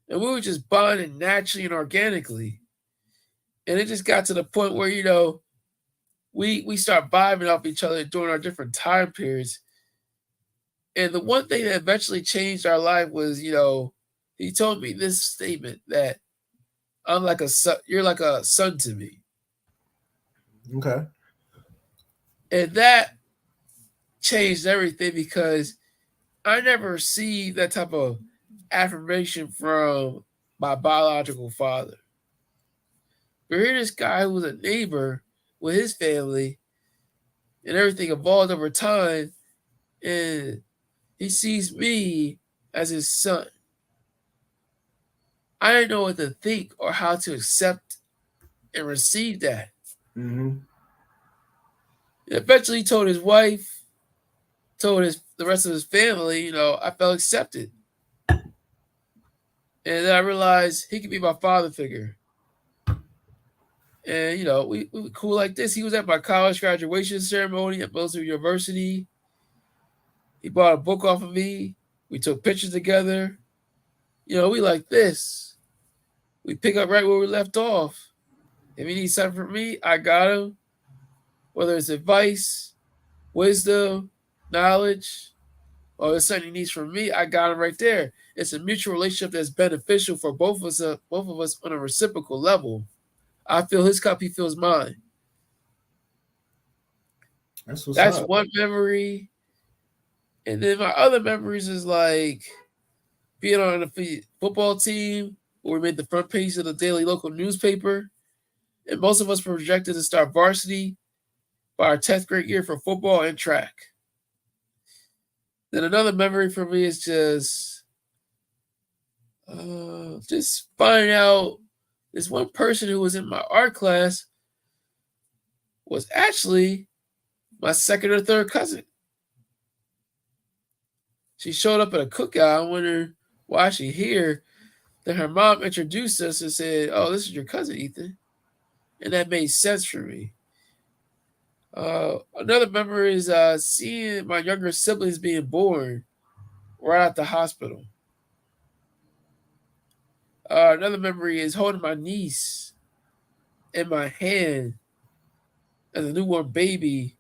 Speaker 3: And we were just bonding naturally and organically. And it just got to the point where, we start vibing off each other during our different time periods. And the one thing that eventually changed our life was, he told me this statement that you're like a son to me.
Speaker 2: Okay.
Speaker 3: And that changed everything because I never received that type of affirmation from my biological father. But here this guy who was a neighbor with his family and everything evolved over time, and he sees me as his son. I didn't know what to think or how to accept and receive that.
Speaker 2: Mm-hmm.
Speaker 3: And eventually he told his wife, told the rest of his family, I felt accepted. And then I realized he could be my father figure. And, we were cool like this. He was at my college graduation ceremony at Boston University. He bought a book off of me. We took pictures together. We like this. We pick up right where we left off. If he needs something from me, I got him. Whether it's advice, wisdom, knowledge, or it's something he needs from me, I got him right there. It's a mutual relationship that's beneficial for both of us on a reciprocal level. I feel his cup, he feels mine. That's one memory. And then my other memories is like being on the football team where we made the front page of the daily local newspaper. And most of us were projected to start varsity by our 10th grade year for football and track. Then another memory for me is just finding out this one person who was in my art class was actually my second or third cousin. She showed up at a cookout. I wondered why she here. Then her mom introduced us and said, oh, this is your cousin, Ethan. And that made sense for me. Another memory is seeing my younger siblings being born right at the hospital. Another memory is holding my niece in my hand as a newborn baby,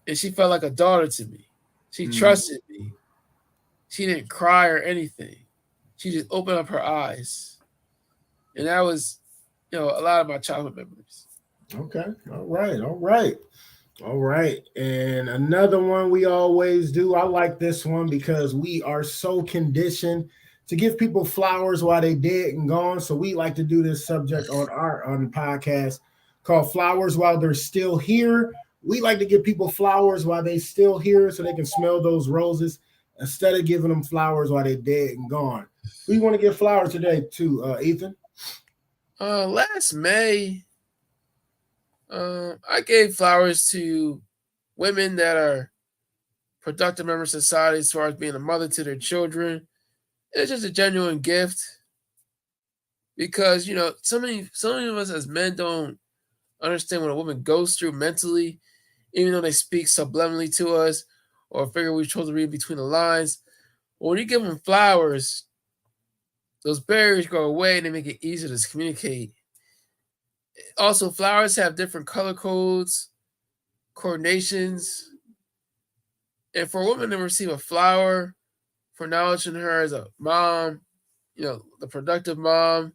Speaker 3: and she felt like a daughter to me. She trusted me. She didn't cry or anything. She just opened up her eyes. And that was, a lot of my childhood memories.
Speaker 2: Okay. All right. And another one we always do. I like this one because we are so conditioned to give people flowers while they dead and gone. So we like to do this subject on the podcast called Flowers While They're Still Here. We like to give people flowers while they still here so they can smell those roses instead of giving them flowers while they're dead and gone. We want to give flowers today to Ethan.
Speaker 3: Last May, I gave flowers to women that are productive members of society as far as being a mother to their children. It's just a genuine gift because so many of us as men don't understand what a woman goes through mentally, even though they speak subliminally to us or figure we're supposed to read between the lines. But when you give them flowers, those barriers go away and they make it easier to communicate. Also, flowers have different color codes, coordinations, and for a woman to receive a flower for acknowledging her as a mom, the productive mom,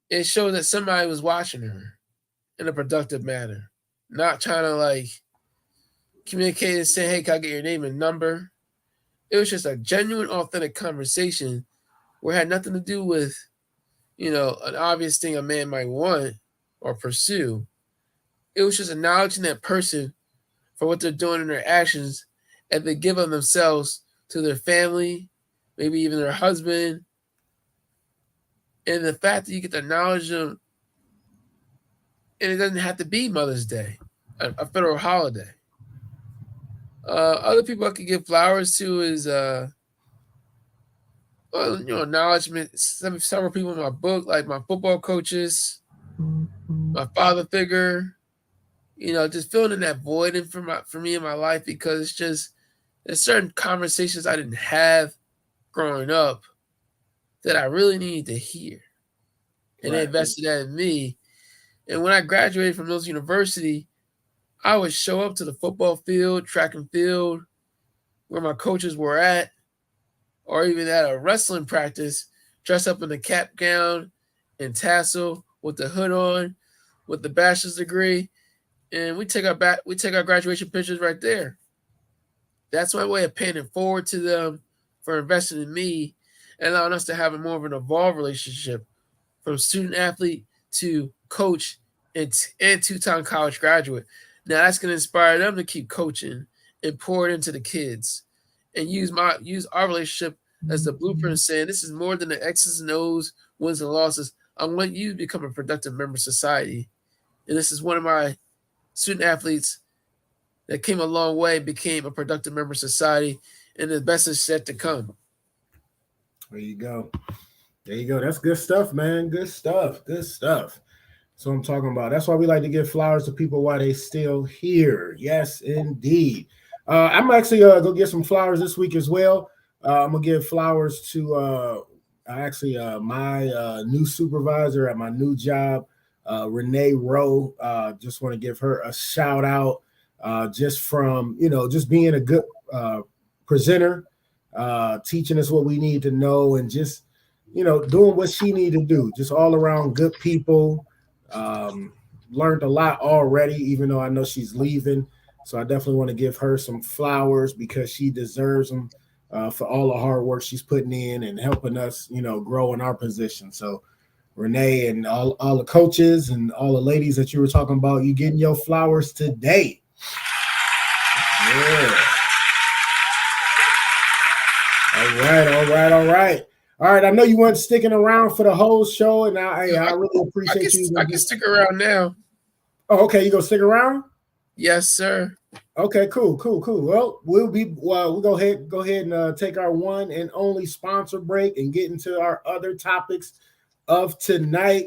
Speaker 3: it shows that somebody was watching her in a productive manner, not trying to communicate and say, "Hey, can I get your name and number?" It was just a genuine, authentic conversation where it had nothing to do with, an obvious thing a man might want or pursue. It was just acknowledging that person for what they're doing in their actions and they give of themselves to their family, maybe even their husband. And the fact that you get to acknowledge them, and it doesn't have to be Mother's Day, a federal holiday. Other people I could give flowers to is, acknowledgement. Several people in my book, like my football coaches, my father figure, just filling in that void for me in my life because it's just there's certain conversations I didn't have growing up that I really needed to hear, and they invested that in me. And when I graduated from those university, I would show up to the football field, track and field, where my coaches were at, or even at a wrestling practice, dressed up in a cap gown and tassel with the hood on, with the bachelor's degree, and we take our graduation pictures right there. That's my way of paying it forward to them for investing in me and allowing us to have a more of an evolved relationship from student athlete to coach and two-time college graduate. Now that's going to inspire them to keep coaching and pour it into the kids and use our relationship as the blueprint, saying this is more than the X's and O's, wins and losses. I want you to become a productive member of society. And this is one of my student athletes that came a long way, became a productive member of society, and the best is yet to come.
Speaker 2: There you go. There you go. That's good stuff, man. Good stuff. Good stuff. So I'm talking about. That's why we like to give flowers to people while they still here. Yes, indeed. I'm actually go get some flowers this week as well. I'm gonna give flowers to my new supervisor at my new job, Renee Rowe. Just want to give her a shout out. Just from just being a good presenter, teaching us what we need to know, and just doing what she needed to do. Just all around good people. Learned a lot already, even though I know she's leaving. So I definitely want to give her some flowers because she deserves them for all the hard work she's putting in and helping us, grow in our position. So Renee and all the coaches and all the ladies that you were talking about, you getting your flowers today. Yeah. All right. All right, I know you weren't sticking around for the whole show, and I really appreciate you.
Speaker 3: I can stick around now.
Speaker 2: Oh, okay. You gonna stick around?
Speaker 3: Yes, sir.
Speaker 2: Okay, cool. Well, we'll go ahead and take our one and only sponsor break and get into our other topics of tonight.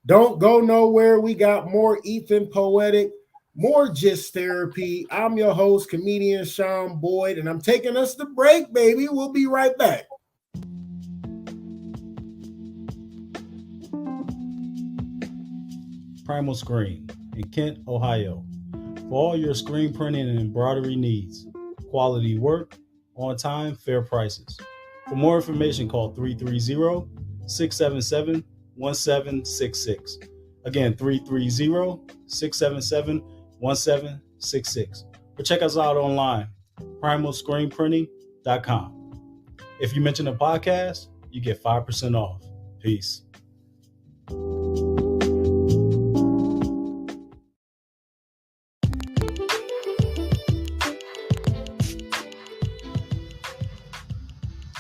Speaker 2: Don't go nowhere. We got more Ethan Poetic, more Gist Therapy. I'm your host, comedian Sean Boyd, and I'm taking us to break, baby. We'll be right back.
Speaker 4: Primal Screen in Kent, Ohio. For all your screen printing and embroidery needs. Quality work, on time, fair prices. For more information, call 330-677-1766. Again, 330-677-1766. Or check us out online, primalscreenprinting.com. If you mention a podcast, you get 5% off. Peace.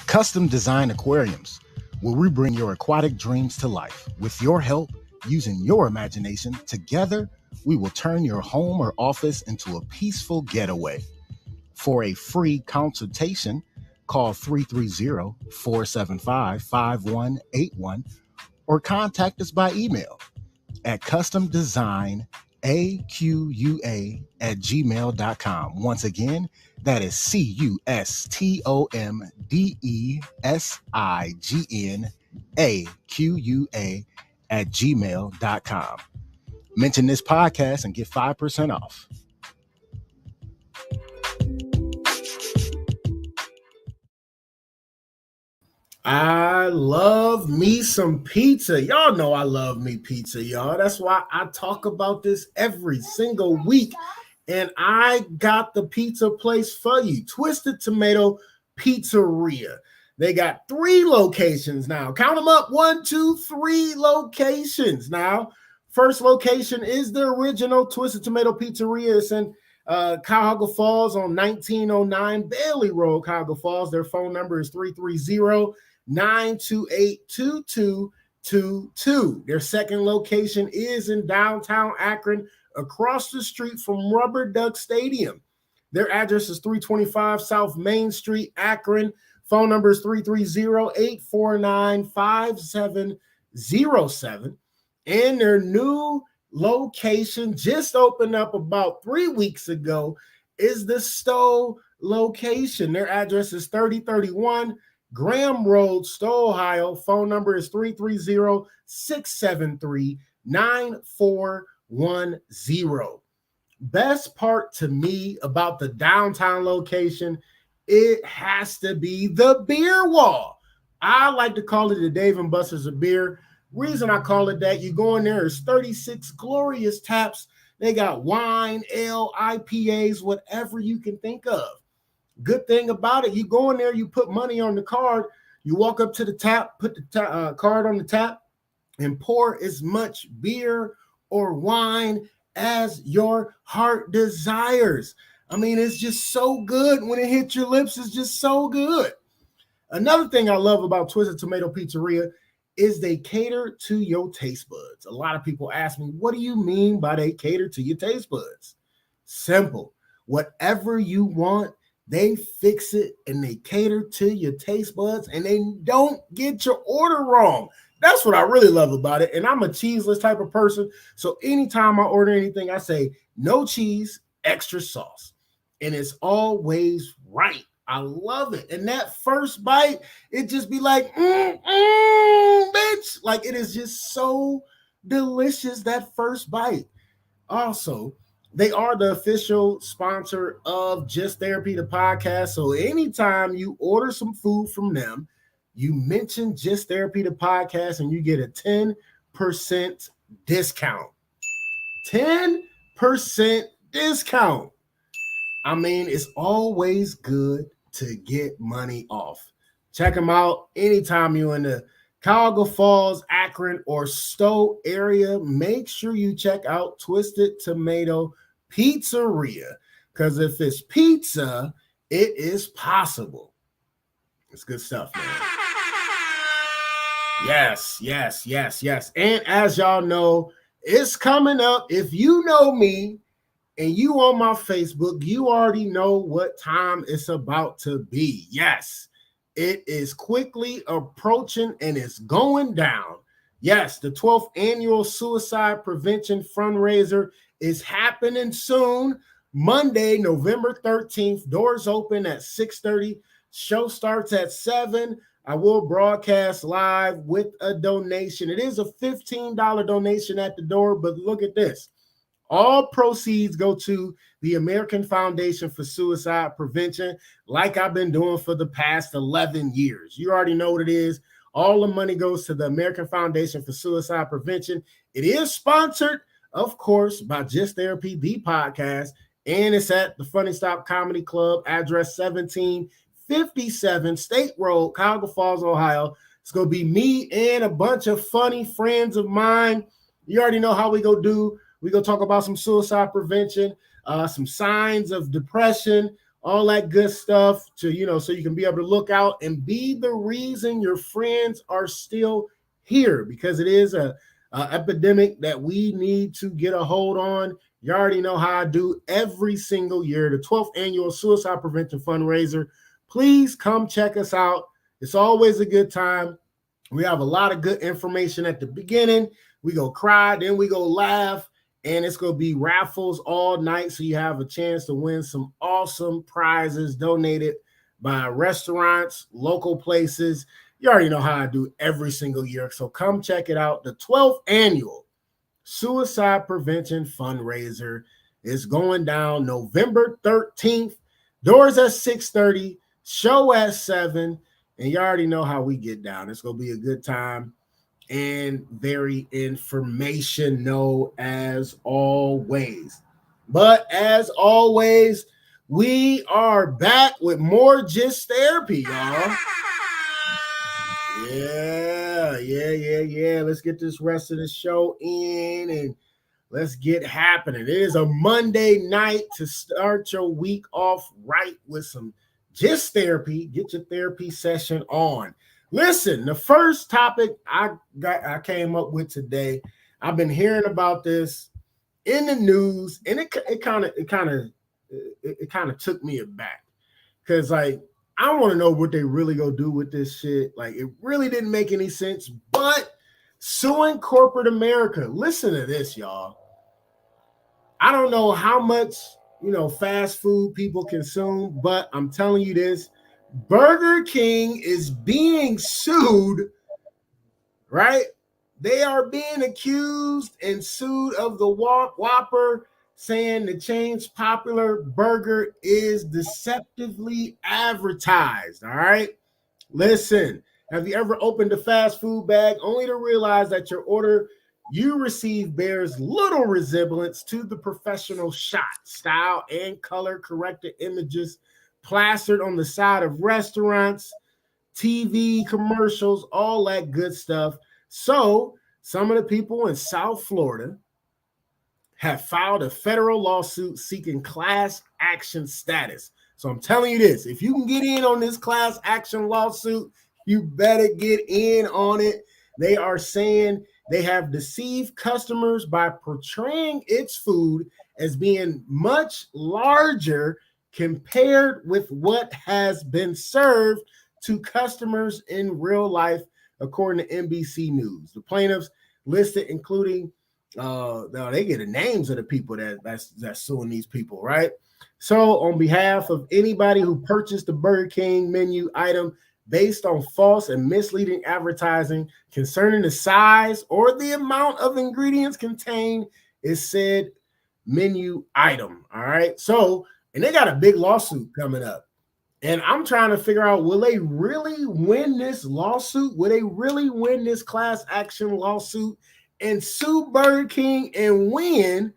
Speaker 5: Custom Design Aquariums, where we bring your aquatic dreams to life with your help, using your imagination. Together, we will turn your home or office into a peaceful getaway. For a free consultation, call 330-475-5181 or contact us by email at customdesignaqua@gmail.com. Once again, that is customdesignaqua@gmail.com. Mention this podcast and get 5% off.
Speaker 2: I love me some pizza. Y'all know I love me pizza, y'all. That's why I talk about this every single week. And I got the pizza place for you, Twisted Tomato Pizzeria. They got 3 locations now. Count them up. 1, 2, 3 locations now. First location is the original Twisted Tomato Pizzeria. It's in Cuyahoga Falls on 1909 Bailey Road, Cuyahoga Falls. Their phone number is 330-928-2222. Their second location is in downtown Akron, across the street from Rubber Duck Stadium. Their address is 325 South Main Street, Akron. Phone number is 330-849-5707. And their new location just opened up about 3 weeks ago is the Stowe location. Their address is 3031 Graham Road, Stowe, Ohio. Phone number is 330-673-9410. Best part to me about the downtown location, it has to be the beer wall. I like to call it the Dave and Buster's of beer. Reason I call it that, you go in there, there's 36 glorious taps. They got wine, ale, IPAs, whatever you can think of. Good thing about it, you go in there, you put money on the card, you walk up to the tap, put the card on the tap, and pour as much beer or wine as your heart desires. I mean, it's just so good. When it hits your lips, it's just so good. Another thing I love about Twisted Tomato Pizzeria is they cater to your taste buds. A lot of people ask me, what do you mean by they cater to your taste buds? Simple. Whatever you want, they fix it and they cater to your taste buds and they don't get your order wrong. That's what I really love about it. And I'm a cheeseless type of person. So anytime I order anything, I say no cheese, extra sauce. And it's always right. I love it. And that first bite, it just be like, bitch. Like, it is just so delicious, that first bite. Also, they are the official sponsor of Just Therapy, the podcast. So anytime you order some food from them, you mention Just Therapy, the podcast, and you get a 10% discount. 10% discount. I mean, it's always good to get money off. Check them out anytime you're in the Cuyahoga Falls, Akron, or Stowe area. Make sure you check out Twisted Tomato Pizzeria, because if it's pizza, it is possible. It's good stuff, man. Yes. And as y'all know, it's coming up. If you know me and you on my Facebook, you already know what time it's about to be. Yes, it is quickly approaching and it's going down. Yes, the 12th annual suicide prevention fundraiser is happening soon. Monday, November 13th. Doors open at 6:30. Show starts at 7. I will broadcast live with a donation. It is a $15 donation at the door, but look at this. All proceeds go to the American Foundation for Suicide Prevention, like I've been doing for the past 11 years. You already know what it is. All the money goes to the American Foundation for Suicide Prevention. It is sponsored, of course, by Just Therapy, the podcast, and it's at the Funny Stop Comedy Club, address 1757 State Road, Cuyahoga Falls, Ohio. It's going to be me and a bunch of funny friends of mine. You already know how we go do. We're going to talk about some suicide prevention, some signs of depression, all that good stuff to, so you can be able to look out and be the reason your friends are still here, because it is a epidemic that we need to get a hold on. You already know how I do every single year, the 12th annual suicide prevention fundraiser. Please come check us out. It's always a good time. We have a lot of good information at the beginning. We go cry, then we go laugh, and it's going to be raffles all night. So you have a chance to win some awesome prizes donated by restaurants, local places. You already know how I do every single year. So come check it out. The 12th annual Suicide Prevention Fundraiser is going down November 13th. Doors at 6:30, show at 7. And you already know how we get down. It's going to be a good time and very informational as always. But as always, we are back with more Gist Therapy, y'all. Yeah. Let's get this rest of the show in and let's get happening. It is a Monday night to start your week off right with some Gist Therapy. Get your therapy session on. Listen, the first topic I came up with today, I've been hearing about this in the news, and it kind of took me aback because like I want to know what they really gonna do with this shit. Like it really didn't make any sense. But suing corporate America. Listen to this, y'all. I don't know how much fast food people consume, but I'm telling you this: Burger King is being sued. Right? They are being accused and sued of the Whopper, saying the chain's popular burger is deceptively advertised. All right. Listen, have you ever opened a fast food bag only to realize that your order you receive bears little resemblance to the professional shot, style, and color corrected images plastered on the side of restaurants, TV commercials, all that good stuff? So some of the people in South Florida have filed a federal lawsuit seeking class action status. So I'm telling you this, if you can get in on this class action lawsuit, you better get in on it. They are saying they have deceived customers by portraying its food as being much larger compared with what has been served to customers in real life, according to NBC News. The plaintiffs listed including they get the names of the people that's suing these people, right? So on behalf of anybody who purchased the Burger King menu item based on false and misleading advertising concerning the size or the amount of ingredients contained is said menu item. All right. So, and they got a big lawsuit coming up. And I'm trying to figure out, will they really win this lawsuit? Will they really win this class action lawsuit and sue Burger King and win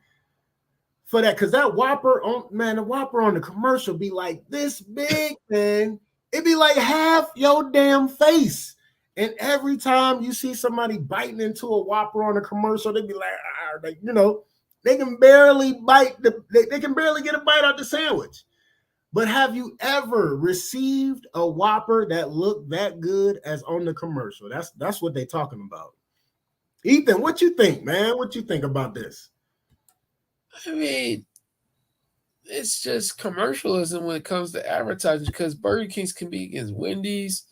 Speaker 2: for that? Because that Whopper the Whopper on the commercial be like this big, man. It'd be like half your damn face. And every time you see somebody biting into a Whopper on a commercial, they'd be like, they can barely they can barely get a bite out the sandwich. But have you ever received a Whopper that looked that good as on the commercial? That's what they're talking about. Ethan, what you think, man? What you think about this?
Speaker 3: I mean, it's just commercialism when it comes to advertising because Burger King's compete against Wendy's,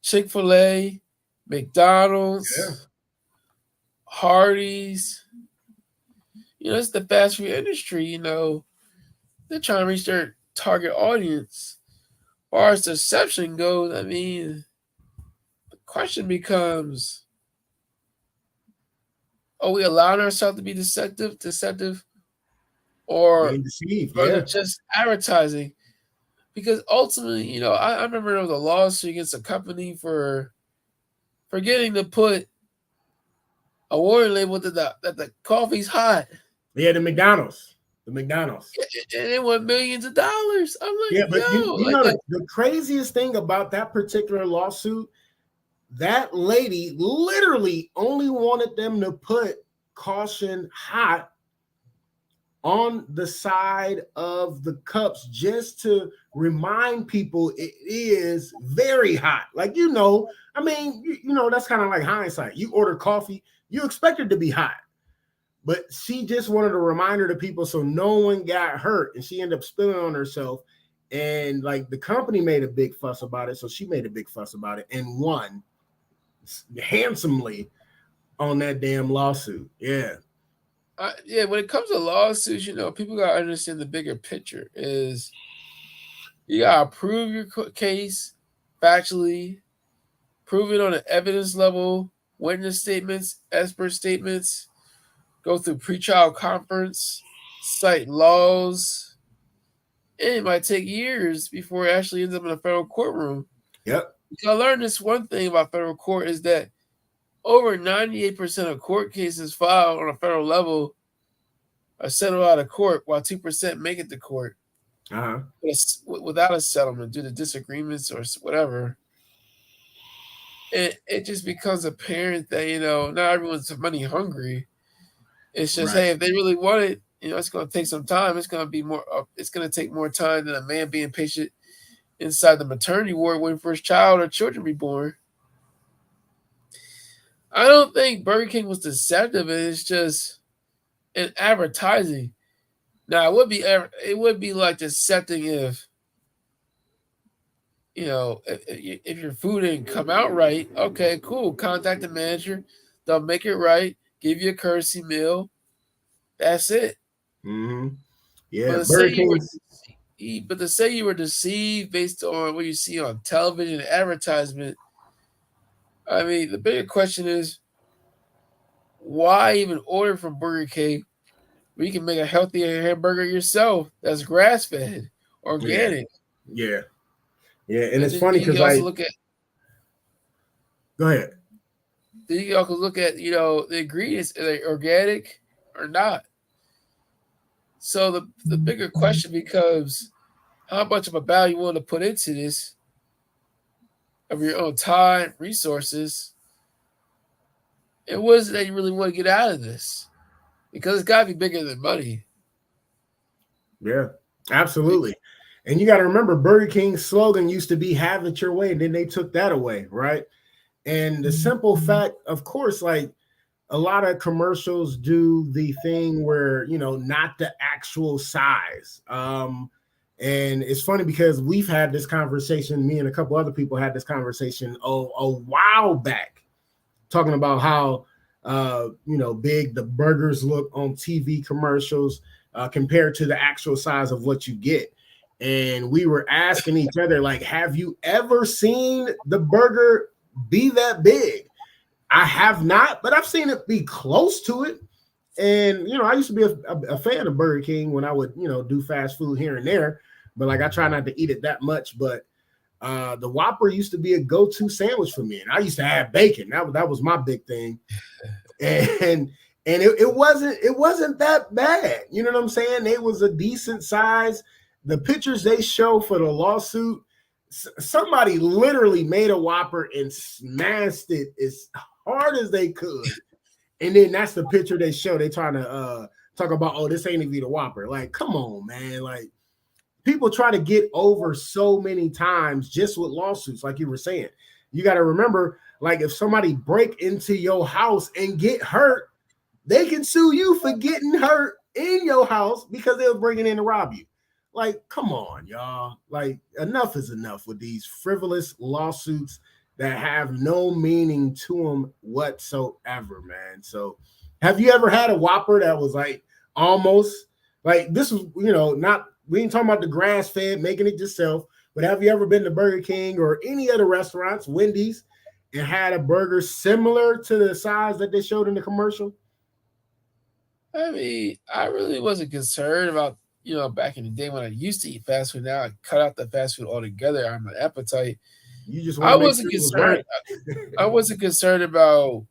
Speaker 3: Chick-fil-A, McDonald's, Hardee's. It's the fast food industry, they're trying to reach their target audience. As far as deception goes, I mean, the question becomes, are we allowing ourselves to be deceptive, or
Speaker 2: being deceived,
Speaker 3: is it just advertising? Because ultimately, I remember there was a lawsuit against a company for forgetting to put a warning label that the coffee's hot.
Speaker 2: Yeah, the McDonald's. And
Speaker 3: it went millions of dollars. I'm like,
Speaker 2: yeah, but the craziest thing about that particular lawsuit, that lady literally only wanted them to put caution hot on the side of the cups just to remind people it is very hot. Like, I mean, that's kind of like hindsight. You order coffee, you expect it to be hot. But she just wanted a reminder to people so no one got hurt, and she ended up spilling on herself. And like the company made a big fuss about it, so she made a big fuss about it and won handsomely on that damn lawsuit. Yeah.
Speaker 3: Yeah, when it comes to lawsuits, people gotta understand the bigger picture. Is you gotta prove your case factually, prove it on an evidence level, witness statements, expert statements, go through pretrial conference, cite laws. And it might take years before it actually ends up in a federal courtroom.
Speaker 2: Yep.
Speaker 3: I learned this one thing about federal court is that over 98% of court cases filed on a federal level are settled out of court, while 2% make it to court without a settlement due to disagreements or whatever. It just becomes apparent that, not everyone's money hungry. It's just, hey, if they really want it, it's going to take some time. It's going to be more. It's going to take more time than a man being patient inside the maternity ward waiting for his child or children to be born. I don't think Burger King was deceptive. It's just in advertising. Now it would be like deceptive if your food didn't come out right. Okay, cool. Contact the manager. They'll make it right. Give you a courtesy meal. That's it.
Speaker 2: Mm-hmm. Yeah,
Speaker 3: but to say you were deceived based on what you see on television and advertisement, I mean, the bigger question is, why even order from Burger King where you can make a healthier hamburger yourself that's grass-fed, organic?
Speaker 2: Yeah. And it's funny because go ahead.
Speaker 3: Then you also look at the ingredients, are they organic or not? So the bigger question becomes, how much of a value you want to put into this of your own time, resources, and what is it that you really want to get out of this? Because it's got to be bigger than money.
Speaker 2: Yeah, absolutely. And you got to remember, Burger King's slogan used to be "Have it your way," and then they took that away, right? And the simple fact, of course, like a lot of commercials do the thing where, not the actual size. And it's funny because we've had this conversation, me and a couple other people had this conversation a while back, talking about how, big the burgers look on TV commercials compared to the actual size of what you get. And we were asking each other, like, have you ever seen the burger be that big? I have not, but I've seen it be close to it. And, I used to be a fan of Burger King when I would, do fast food here and there, but like I try not to eat it that much. But the Whopper used to be a go-to sandwich for me. And I used to have bacon. That was my big thing. And it wasn't that bad. You know what I'm saying? It was a decent size. The pictures they show for the lawsuit, somebody literally made a Whopper and smashed it as hard as they could. And then that's the picture they show. They trying to talk about, oh, this ain't even a Whopper. Like, come on, man. Like, people try to get over so many times just with lawsuits, like you were saying. You got to remember, like, if somebody break into your house and get hurt, they can sue you for getting hurt in your house because they were bringing in to rob you. Like, come on, y'all. Like, enough is enough with these frivolous lawsuits that have no meaning to them whatsoever, man. So, have you ever had a Whopper that was like almost like this was, not, we ain't talking about the grass fed, making it yourself, but have you ever been to Burger King or any other restaurants, Wendy's, and had a burger similar to the size that they showed in the commercial?
Speaker 3: I mean, I really wasn't concerned about, back in the day when I used to eat fast food. Now I cut out the fast food altogether on my appetite.
Speaker 2: You just
Speaker 3: I wasn't concerned. I wasn't concerned about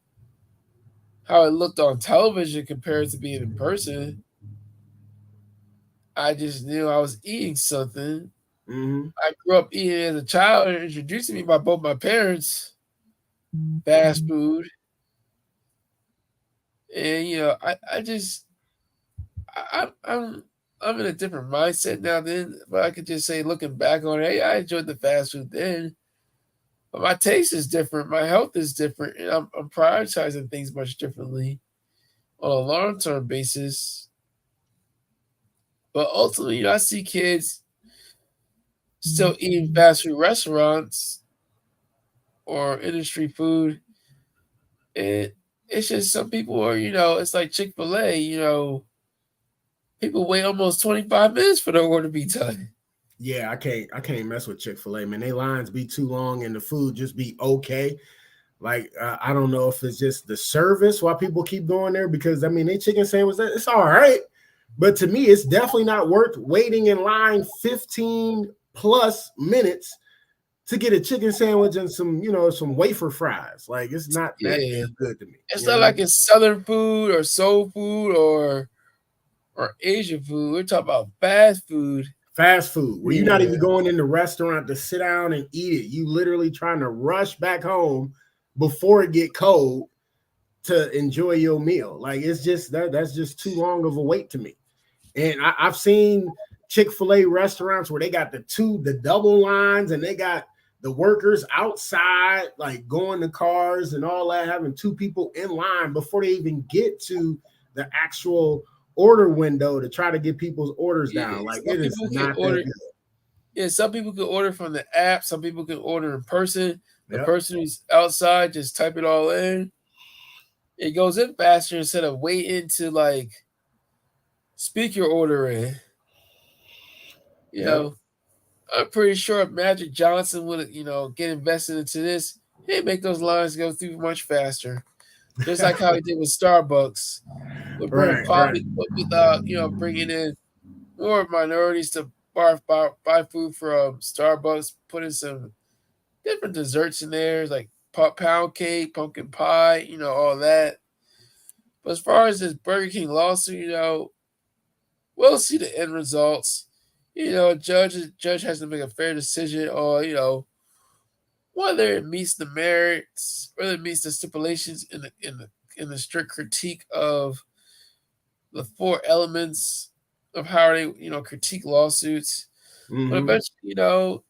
Speaker 3: how it looked on television compared to being in person. I just knew I was eating something.
Speaker 2: Mm-hmm.
Speaker 3: I grew up eating as a child and introduced me by both my parents. Fast food. And I'm in a different mindset now. Then, but I could just say, looking back on it, hey, I enjoyed the fast food then, but my taste is different, my health is different, and I'm prioritizing things much differently on a long term basis. But ultimately, I see kids still eating fast food restaurants or industry food. And it's just some people are, it's like Chick-fil-A, people wait almost 25 minutes for their order to be done.
Speaker 2: Yeah, I can't mess with Chick-fil-A, man. They lines be too long and the food just be okay. Like I don't know if it's just the service why people keep going there, because I mean they chicken sandwich, it's all right, but to me it's definitely not worth waiting in line 15 plus minutes to get a chicken sandwich and some wafer fries. Like it's not that
Speaker 3: Yeah.
Speaker 2: good to me.
Speaker 3: It's not like it's Southern food or soul food or Asian food. We're talking about fast food.
Speaker 2: Fast food, where you're not even going in the restaurant to sit down and eat it. You literally trying to rush back home before it get cold to enjoy your meal. Like it's just that's just too long of a wait to me. And I've seen Chick-fil-A restaurants where they got the double lines and they got the workers outside, like going to cars and all that, having two people in line before they even get to the actual order window to try to get people's orders down. Like it is not that good.
Speaker 3: Yeah, some people can order from the app. Some people can order in person. The person who's outside just type it all in. It goes in faster instead of waiting to like speak your order in. You know, I'm pretty sure if Magic Johnson would, get invested into this, he'd make those lines go through much faster. Just like how he did with Starbucks. With bringing bringing in more minorities to buy food from Starbucks, putting some different desserts in there, like pound cake, pumpkin pie, all that. But as far as this Burger King lawsuit, we'll see the end results. Judge has to make a fair decision on, whether it meets the merits, whether it meets the stipulations in the strict critique of the 4 elements of how they, critique lawsuits. Mm-hmm. But eventually,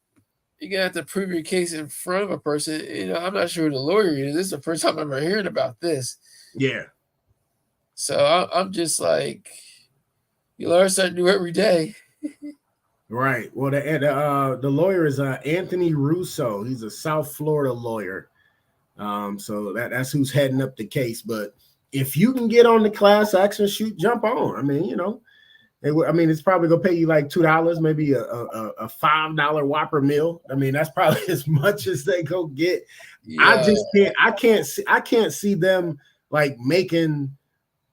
Speaker 3: you're gonna have to prove your case in front of a person. I'm not sure who the lawyer is. This is the first time I'm ever hearing about this.
Speaker 2: Yeah.
Speaker 3: So I'm just like, you learn something new every day.
Speaker 2: Right. Well, the lawyer is Anthony Russo. He's a South Florida lawyer. So that's who's heading up the case. But if you can get on the class action, jump on. I mean, it's probably gonna pay you like $2, maybe a $5 Whopper meal. I mean, that's probably as much as they go get. Yeah. I can't see them like making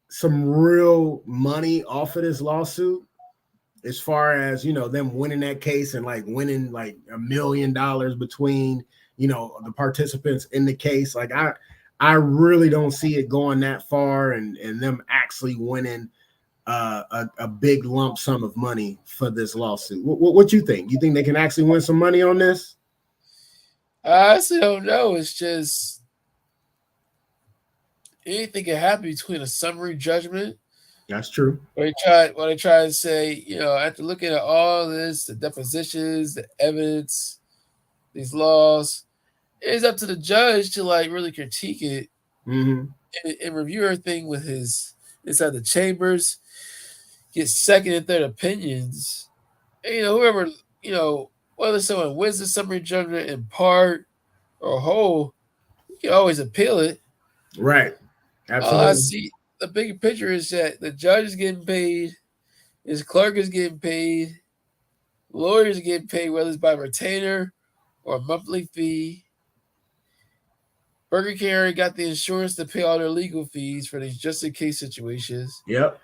Speaker 2: some real money off of this lawsuit, as far as them winning that case and like winning like $1 million between the participants in the case. Like I really don't see it going that far and them actually winning a big lump sum of money for this lawsuit. What you think? You think they can actually win some money on this?
Speaker 3: I honestly don't know. It's just anything can happen between a summary judgment.
Speaker 2: That's true.
Speaker 3: What I try to say, after looking at all this, the depositions, the evidence, these laws, it's up to the judge to like really critique it and review everything with his inside the chambers, get second and third opinions. And, whoever, whether someone wins the summary judgment in part or whole, you can always appeal it.
Speaker 2: Right. Absolutely.
Speaker 3: All I see, the bigger picture is that the judge is getting paid, his clerk is getting paid, lawyers are getting paid, whether it's by retainer or a monthly fee. Burger King already got the insurance to pay all their legal fees for these just in case situations.
Speaker 2: Yep.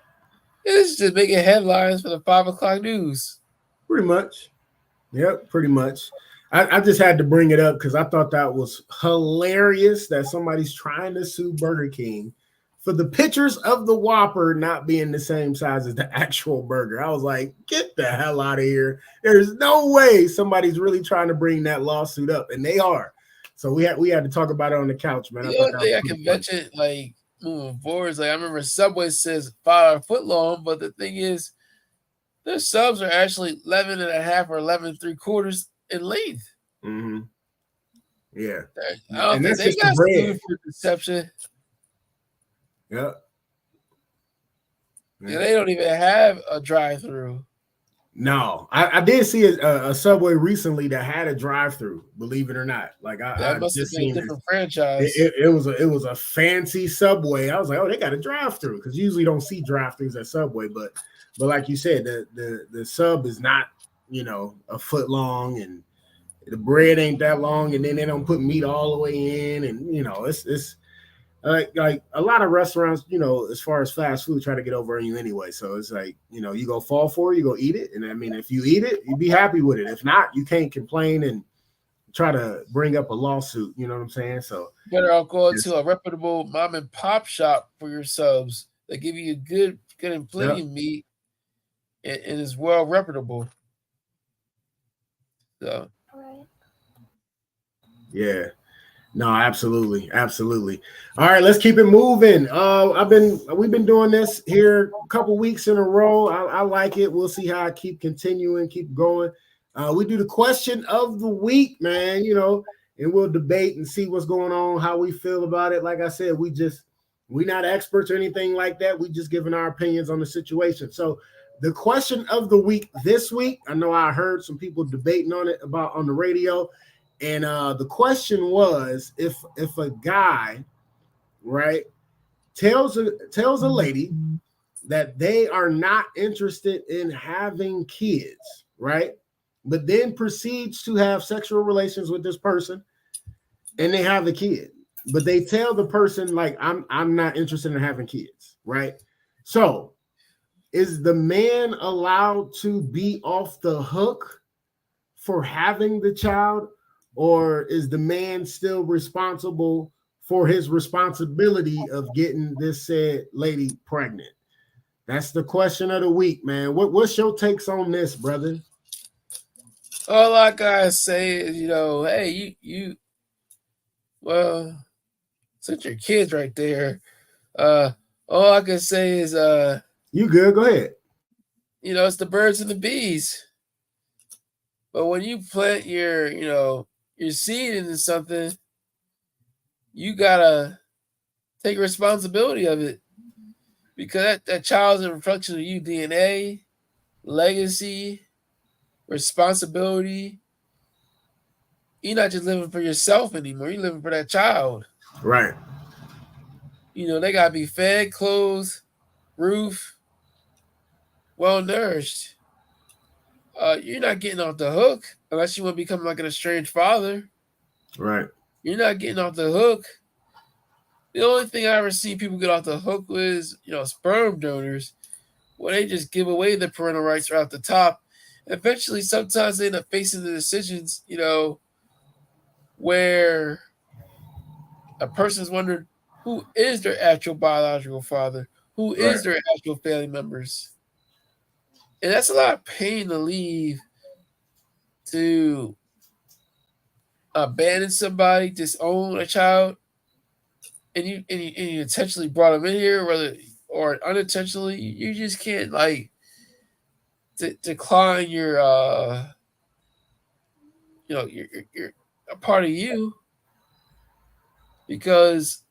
Speaker 3: It's just making headlines for the 5 o'clock news.
Speaker 2: Pretty much. Yep, pretty much. I just had to bring it up because I thought that was hilarious that somebody's trying to sue Burger King for the pictures of the Whopper not being the same size as the actual burger. I was like, get the hell out of here. There's no way somebody's really trying to bring that lawsuit up, and they are. So we had to talk about it on the couch, man.
Speaker 3: I convention, like moving forward. Like I remember Subway says 5 foot long, but the thing is, their subs are actually 11.5 or 11.75 in length.
Speaker 2: Mm-hmm. Yeah.
Speaker 3: I don't
Speaker 2: And
Speaker 3: think
Speaker 2: that's
Speaker 3: they
Speaker 2: just the
Speaker 3: got
Speaker 2: bread.
Speaker 3: sued for deception.
Speaker 2: Yeah.
Speaker 3: Yeah, they don't even have a drive-through.
Speaker 2: No, I did see a Subway recently that had a drive-through. Believe it or not, like
Speaker 3: That
Speaker 2: I
Speaker 3: must have
Speaker 2: just
Speaker 3: been a
Speaker 2: seen
Speaker 3: different franchise.
Speaker 2: it was a fancy Subway. I was like, oh, they got a drive-through because you usually don't see drive-throughs at Subway, but like you said, the sub is not a foot long, and the bread ain't that long, and then they don't put meat all the way in, and it's like a lot of restaurants, as far as fast food, try to get over on you anyway. So it's like, you go fall for it, you go eat it. And I mean, if you eat it, you be happy with it. If not, you can't complain and try to bring up a lawsuit. You know what I'm saying? So
Speaker 3: better off going to a reputable mom and pop shop for your subs. They give you good and plenty of meat, and it's well reputable. So,
Speaker 2: yeah. No, absolutely. All right, let's keep it moving. We've been doing this here a couple weeks in a row. I like it. We'll see how I keep going. We do the question of the week, man, and we'll debate and see what's going on, how we feel about it. Like I said, we're not experts or anything like that. We just giving our opinions on the situation. So the question of the week this week, I know I heard some people debating on it on the radio. And the question was, if a guy, right, tells a lady that they are not interested in having kids, right, but then proceeds to have sexual relations with this person, and they have a kid, but they tell the person like, I'm not interested in having kids, right? So, is the man allowed to be off the hook for having the child? Or is the man still responsible for his responsibility of getting this said lady pregnant? That's the question of the week, man. What's your takes on this, brother?
Speaker 3: all I gotta say is, hey, well, since your kid's right there, all I can say is,
Speaker 2: you good? Go ahead.
Speaker 3: It's the birds and the bees. But when you plant your seed into something, you gotta take responsibility of it, because that child's a reflection of you, DNA, legacy, responsibility. You're not just living for yourself anymore. You're living for that child.
Speaker 2: Right.
Speaker 3: They gotta be fed, clothed, roof, well nourished. You're not getting off the hook unless you want to become like an estranged father.
Speaker 2: Right.
Speaker 3: You're not getting off the hook. The only thing I ever see people get off the hook with is, sperm donors, where they just give away the parental rights right off the top. Eventually, sometimes they end up facing the decisions, where a person's wondering who is their actual biological father, who is their actual family members. And that's a lot of pain to leave, to abandon somebody, disown a child, and you intentionally brought them in here, whether or unintentionally. You just can't decline your you're a part of you, because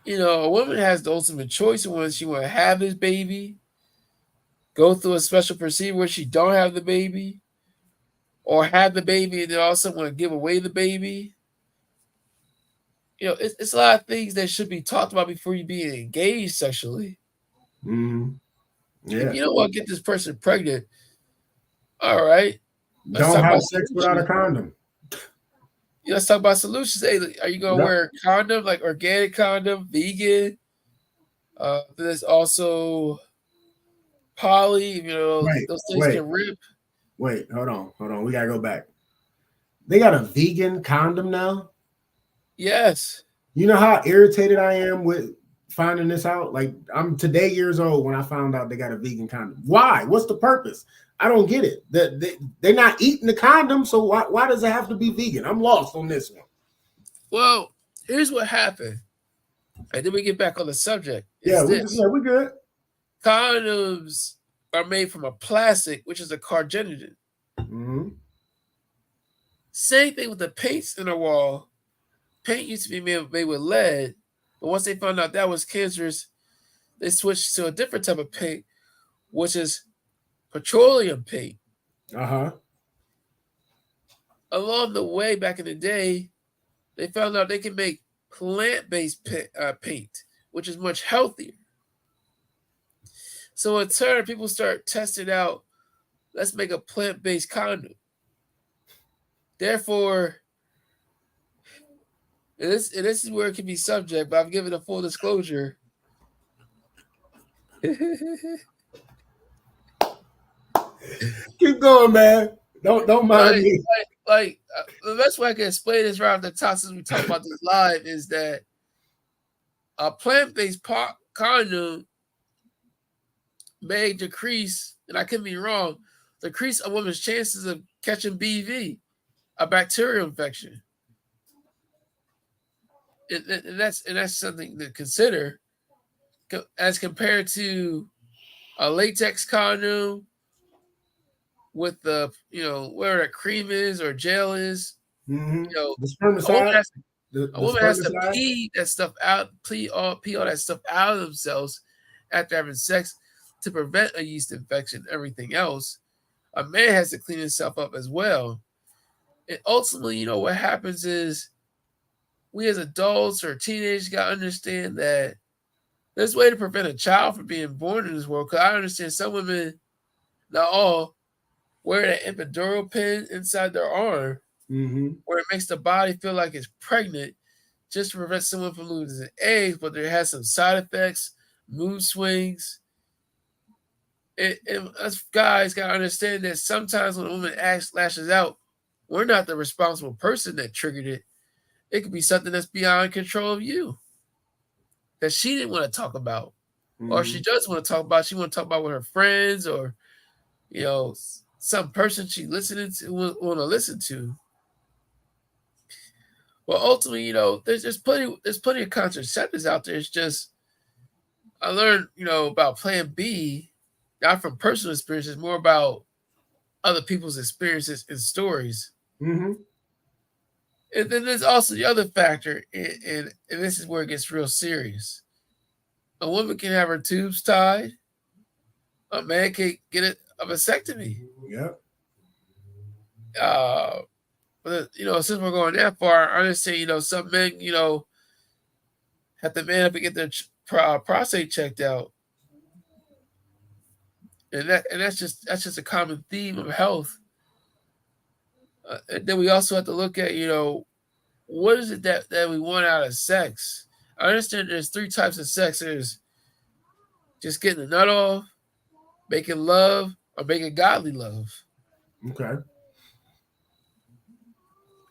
Speaker 3: a woman has the ultimate choice of when she want to have this baby, go through a special procedure where she don't have the baby, or have the baby and then all of a sudden want to give away the baby. It's a lot of things that should be talked about before you be engaged sexually.
Speaker 2: Mm-hmm. Yeah.
Speaker 3: If you don't want to get this person pregnant, all right.
Speaker 2: Don't have sex without a condom.
Speaker 3: Let's talk about solutions. Hey, are you going to wear a condom, like organic condom, vegan? There's also poly, those things can rip.
Speaker 2: Wait, hold on. We got to go back. They got a vegan condom now?
Speaker 3: Yes.
Speaker 2: You know how irritated I am with finding this out? Like, I'm today years old when I found out they got a vegan condom. Why? What's the purpose? I don't get it. They're not eating the condom, so why does it have to be vegan? I'm lost on this one.
Speaker 3: Well, here's what happened. And then we get back on the subject.
Speaker 2: Yeah,
Speaker 3: Is this
Speaker 2: we good.
Speaker 3: condoms are made from a plastic, which is a carcinogen.
Speaker 2: Mm-hmm.
Speaker 3: Same thing with the paints in the wall. Paint used to be made with lead, but once they found out that was cancerous, they switched to a different type of paint, which is petroleum paint.
Speaker 2: Uh-huh.
Speaker 3: Along the way, back in the day, they found out they can make plant-based paint, which is much healthier. So in turn, people start testing out, let's make a plant-based condom. Therefore, and this is where it can be subject, but I've given a full disclosure.
Speaker 2: Keep going, man. Don't mind me.
Speaker 3: The best way I can explain this right off the top, since we talk about this live, is that a plant-based condom may decrease, and I could be wrong, decrease a woman's chances of catching BV, a bacterial infection. And that's something to consider as compared to a latex condom with the, where the cream is or gel is.
Speaker 2: Mm-hmm. The
Speaker 3: a woman has to
Speaker 2: spermicide.
Speaker 3: pee that stuff out, pee all that stuff out of themselves after having sex to prevent a yeast infection, everything else. A man has to clean himself up as well. And ultimately, what happens is we as adults or teenagers got to understand that there's a way to prevent a child from being born in this world. Because I understand some women, not all, wear an epidural pin inside their arm, where it makes the body feel like it's pregnant, just to prevent someone from losing eggs, but there has some side effects, mood swings. And us guys got to understand that sometimes when a woman lashes out, we're not the responsible person that triggered it. It could be something that's beyond control of you that she didn't want to talk about, or she does want to talk about. She want to talk about with her friends, or some person she want to listen to. Well, ultimately, there's plenty of contraceptives out there. It's just I learned, about Plan B, not from personal experiences, more about other people's experiences and stories.
Speaker 2: Mm-hmm.
Speaker 3: And then there's also the other factor, and this is where it gets real serious. A woman can have her tubes tied. A man can get a vasectomy.
Speaker 2: Yep.
Speaker 3: But since we're going that far, I understand, some men, have to man up and get their prostate checked out. And that's just a common theme of health. And then we also have to look at, what is it that we want out of sex? I understand there's 3 types of sex. There's just getting the nut off, making love, or making godly love.
Speaker 2: Okay.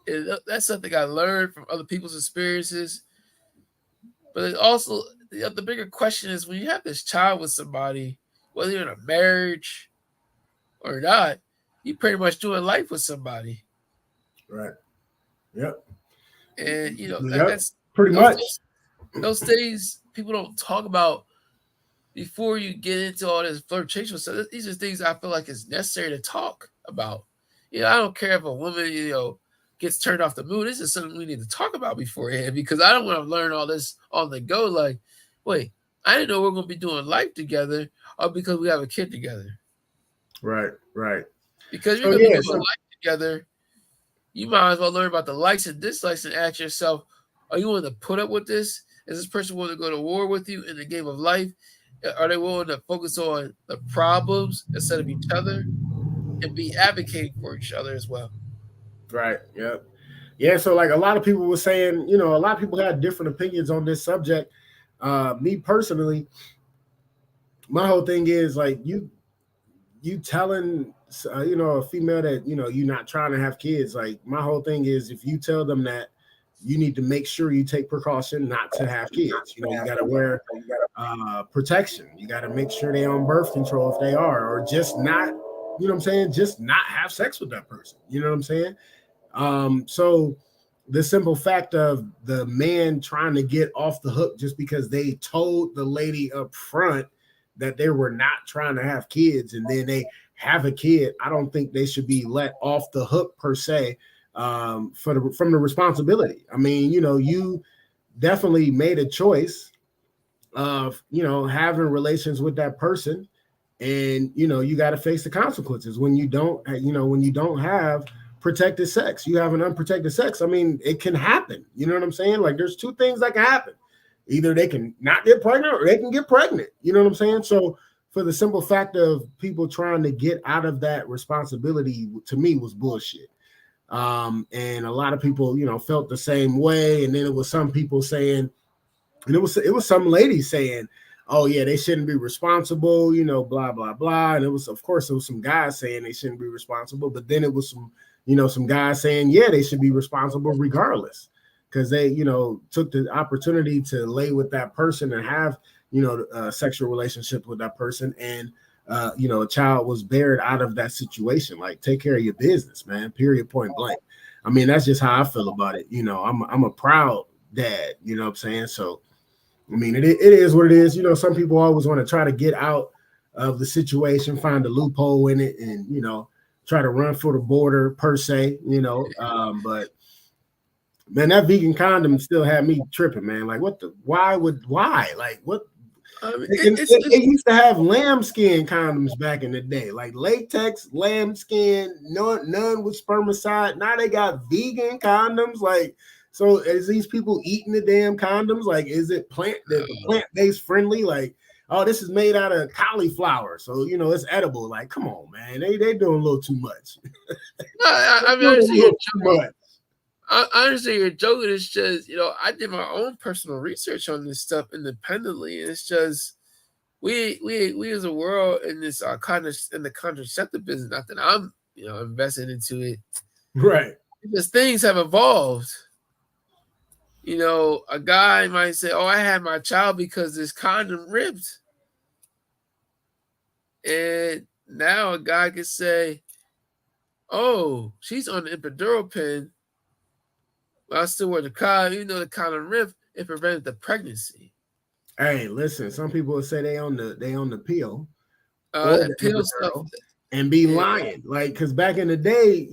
Speaker 3: And that's something I learned from other people's experiences. But also, the bigger question is when you have this child with somebody, whether you're in a marriage or not, you're pretty much doing life with somebody.
Speaker 2: Right. Yep.
Speaker 3: And,
Speaker 2: that's pretty much.
Speaker 3: Those things people don't talk about before you get into all this flirtation. So these are things I feel like is necessary to talk about. I don't care if a woman, gets turned off the mood. This is something we need to talk about beforehand, because I don't want to learn all this on the go. Like, wait, I didn't know we're going to be doing life together, or because we have a kid together.
Speaker 2: Right.
Speaker 3: Because you're going to be doing life together, you might as well learn about the likes and dislikes and ask yourself, are you willing to put up with this? Is this person willing to go to war with you in the game of life? Are they willing to focus on the problems instead of each other and be advocating for each other as well?
Speaker 2: Right. Yep. Yeah. So like a lot of people were saying, a lot of people had different opinions on this subject. Me personally, my whole thing is like you telling, a female that, you're not trying to have kids. Like my whole thing is if you tell them that, you need to make sure you take precaution not to have kids. You got to wear protection. You got to make sure they're on birth control if they are, or just not, just not have sex with that person. You know what I'm saying? So the simple fact of the man trying to get off the hook just because they told the lady up front that they were not trying to have kids, and then they have a kid, I don't think they should be let off the hook per se, from the responsibility. I mean, you definitely made a choice of, having relations with that person, and you got to face the consequences when you don't, have protected sex. You have an unprotected sex. I mean, it can happen. You know what I'm saying? Like, there's two things that can happen. Either they can not get pregnant or they can get pregnant. You know what I'm saying? So for the simple fact of people trying to get out of that responsibility, to me, was bullshit. And a lot of people, felt the same way. And then it was some people saying, and it was some lady saying, oh yeah, they shouldn't be responsible, blah, blah, blah. And it was some guys saying they shouldn't be responsible, but then it was some guys saying, yeah, they should be responsible regardless, because they, took the opportunity to lay with that person and have, a sexual relationship with that person. And, a child was bared out of that situation. Like, take care of your business, man, period, point blank. I mean, that's just how I feel about it. I'm a proud dad, you know what I'm saying? So, I mean, it is what it is. Some people always want to try to get out of the situation, find a loophole in it, and, try to run for the border per se, but man, that vegan condom still had me tripping, man. Like, why? Like, what? They used to have lambskin condoms back in the day, like latex, lambskin, none with spermicide. Now they got vegan condoms. Like, so is these people eating the damn condoms? Like, is it plant-based friendly? Like, oh, this is made out of cauliflower, so it's edible. Like, come on, man, they doing a little too much.
Speaker 3: I mean, honestly, you're joking. Honestly, you're joking. It's just, I did my own personal research on this stuff independently, and it's just we as a world in this in the contraceptive business. Not that I'm invested into it,
Speaker 2: right?
Speaker 3: Because things have evolved. A guy might say, "Oh, I had my child because this condom ripped," and now a guy could say, "Oh, she's on the epidural pen. Well, I still wear the condom, the condom ripped, it prevented the pregnancy."
Speaker 2: Hey, listen, some people will say they on the pill,
Speaker 3: pill stuff,
Speaker 2: and be lying. Like, because back in the day,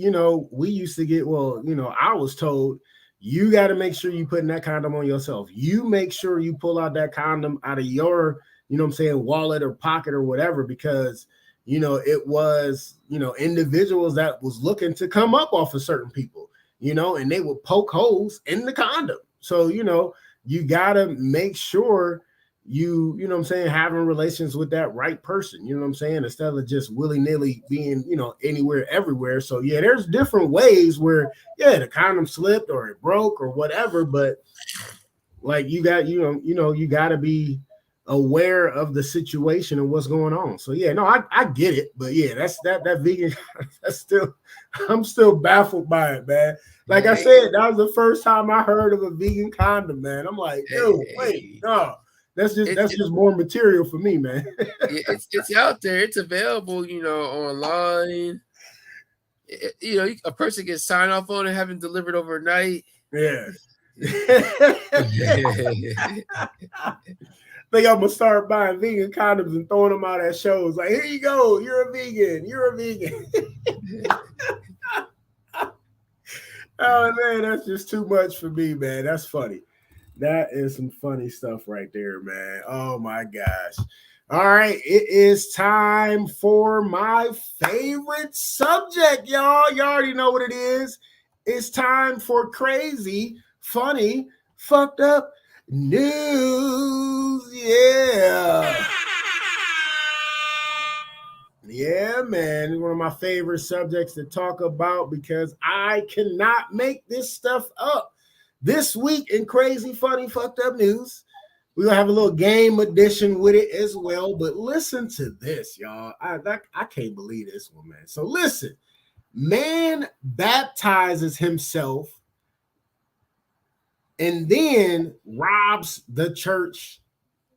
Speaker 2: we used to get, I was told, you got to make sure you putting that condom on yourself. You make sure you pull out that condom out of your, wallet or pocket or whatever, because, it was, individuals that was looking to come up off of certain people, and they would poke holes in the condom. So, you got to make sure you having relations with that right person, instead of just willy-nilly being, anywhere, everywhere. So yeah, there's different ways where, yeah, the condom slipped or it broke or whatever, but like, you got, you got to be aware of the situation and what's going on. So yeah, no, I get it, but yeah, that's that vegan, I'm still baffled by it, man. Like I said, that was the first time I heard of a vegan condom, man. I'm like, dude, wait, no. That's just more material for me, man.
Speaker 3: It's out there. It's available, online. A person can sign off on it, have it delivered overnight.
Speaker 2: Yeah. Think I'm gonna start buying vegan condoms and throwing them out at shows. Like, here you go. You're a vegan. You're a vegan. Oh man, that's just too much for me, man. That's funny. That is some funny stuff right there, man. Oh my gosh. All right, it is time for my favorite subject, y'all. You already know what it is. It's time for crazy, funny, fucked up news. Yeah. Yeah, man. It's one of my favorite subjects to talk about because I cannot make this stuff up. This week in crazy, funny, fucked up news, we're gonna have a little game edition with it as well. But listen to this, y'all. I can't believe this one, man. So listen, man baptizes himself and then robs the church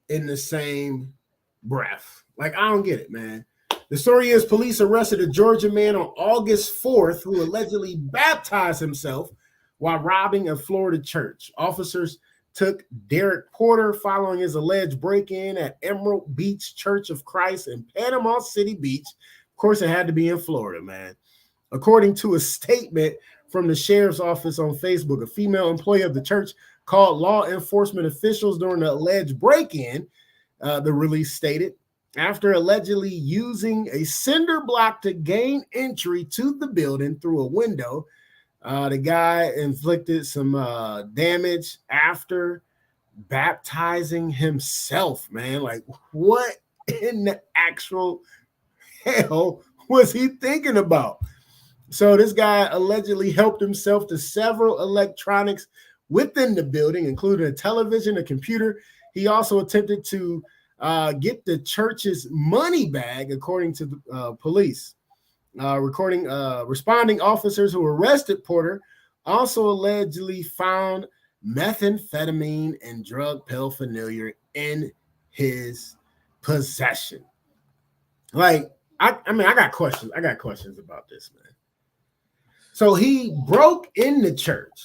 Speaker 2: in the same breath. Like, I don't get it, man. The story is police arrested a Georgia man on August 4th who allegedly baptized himself while robbing a Florida church. Officers took Derek Porter following his alleged break-in at Emerald Beach Church of Christ in Panama City Beach. Of course, it had to be in Florida, man. According to a statement from the sheriff's office on Facebook, a female employee of the church called law enforcement officials during the alleged break-in, the release stated. After allegedly using a cinder block to gain entry to the building through a window, the guy inflicted some damage after baptizing himself, man. Like, what in the actual hell was he thinking about? So this guy allegedly helped himself to several electronics within the building, including a television, a computer. He also attempted to get the church's money bag, according to the police. Responding officers who arrested Porter also allegedly found methamphetamine and drug paraphernalia in his possession. Like, I mean, I got questions. I got questions about this, man. So he broke in the church,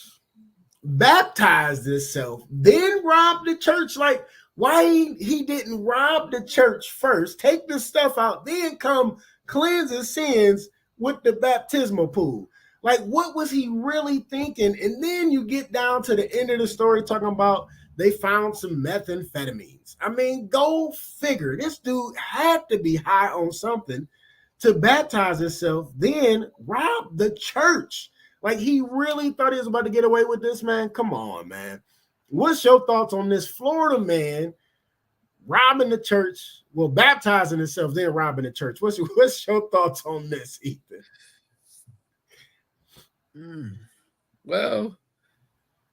Speaker 2: baptized himself, then robbed the church. Like, why he didn't rob the church first, take the stuff out, then come cleanse his sins with the baptismal pool? Like, what was he really thinking? And then you get down to the end of the story talking about they found some methamphetamines. I mean, go figure. This dude had to be high on something to baptize himself, then rob the church. Like, he really thought he was about to get away with this, man? Come on, man. What's your thoughts on this Florida man robbing the church, well, baptizing himself, then robbing the church? What's your thoughts on this, Ethan?
Speaker 3: Well,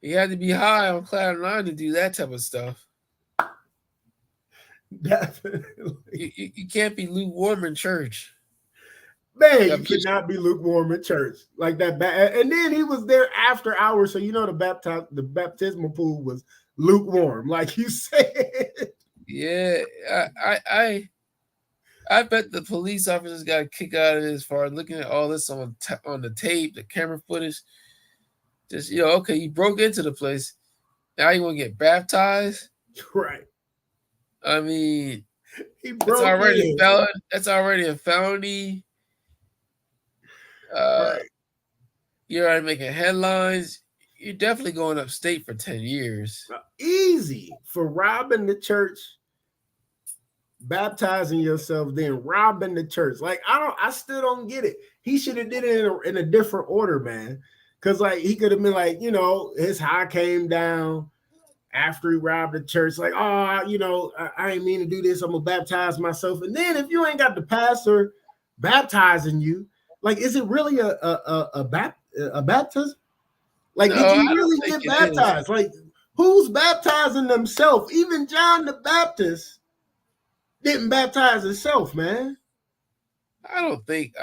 Speaker 3: he had to be high on cloud nine to do that type of stuff.
Speaker 2: Definitely.
Speaker 3: You can't be lukewarm in church.
Speaker 2: Man, you cannot be lukewarm in church like that. And then he was there after hours, so you know the baptismal pool was lukewarm, like you said.
Speaker 3: Yeah, I bet the police officers got a kick out of this for looking at all this on the tape, the camera footage. Just, okay, you broke into the place. Now you want to get baptized?
Speaker 2: Right.
Speaker 3: I mean,
Speaker 2: that's already
Speaker 3: a felony.
Speaker 2: Right.
Speaker 3: You're already making headlines. You're definitely going upstate for 10 years.
Speaker 2: Easy for robbing the church, baptizing yourself, then robbing the church. Like, I still don't get it. He should have did it in a different order, man. Because, like, he could have been like, his high came down after he robbed the church. Like, I ain't mean to do this. I'm going to baptize myself. And then if you ain't got the pastor baptizing you, like, is it really a baptism? Like, did you really get baptized? Like, who's baptizing themselves? Even John the Baptist didn't baptize himself, man.
Speaker 3: I don't think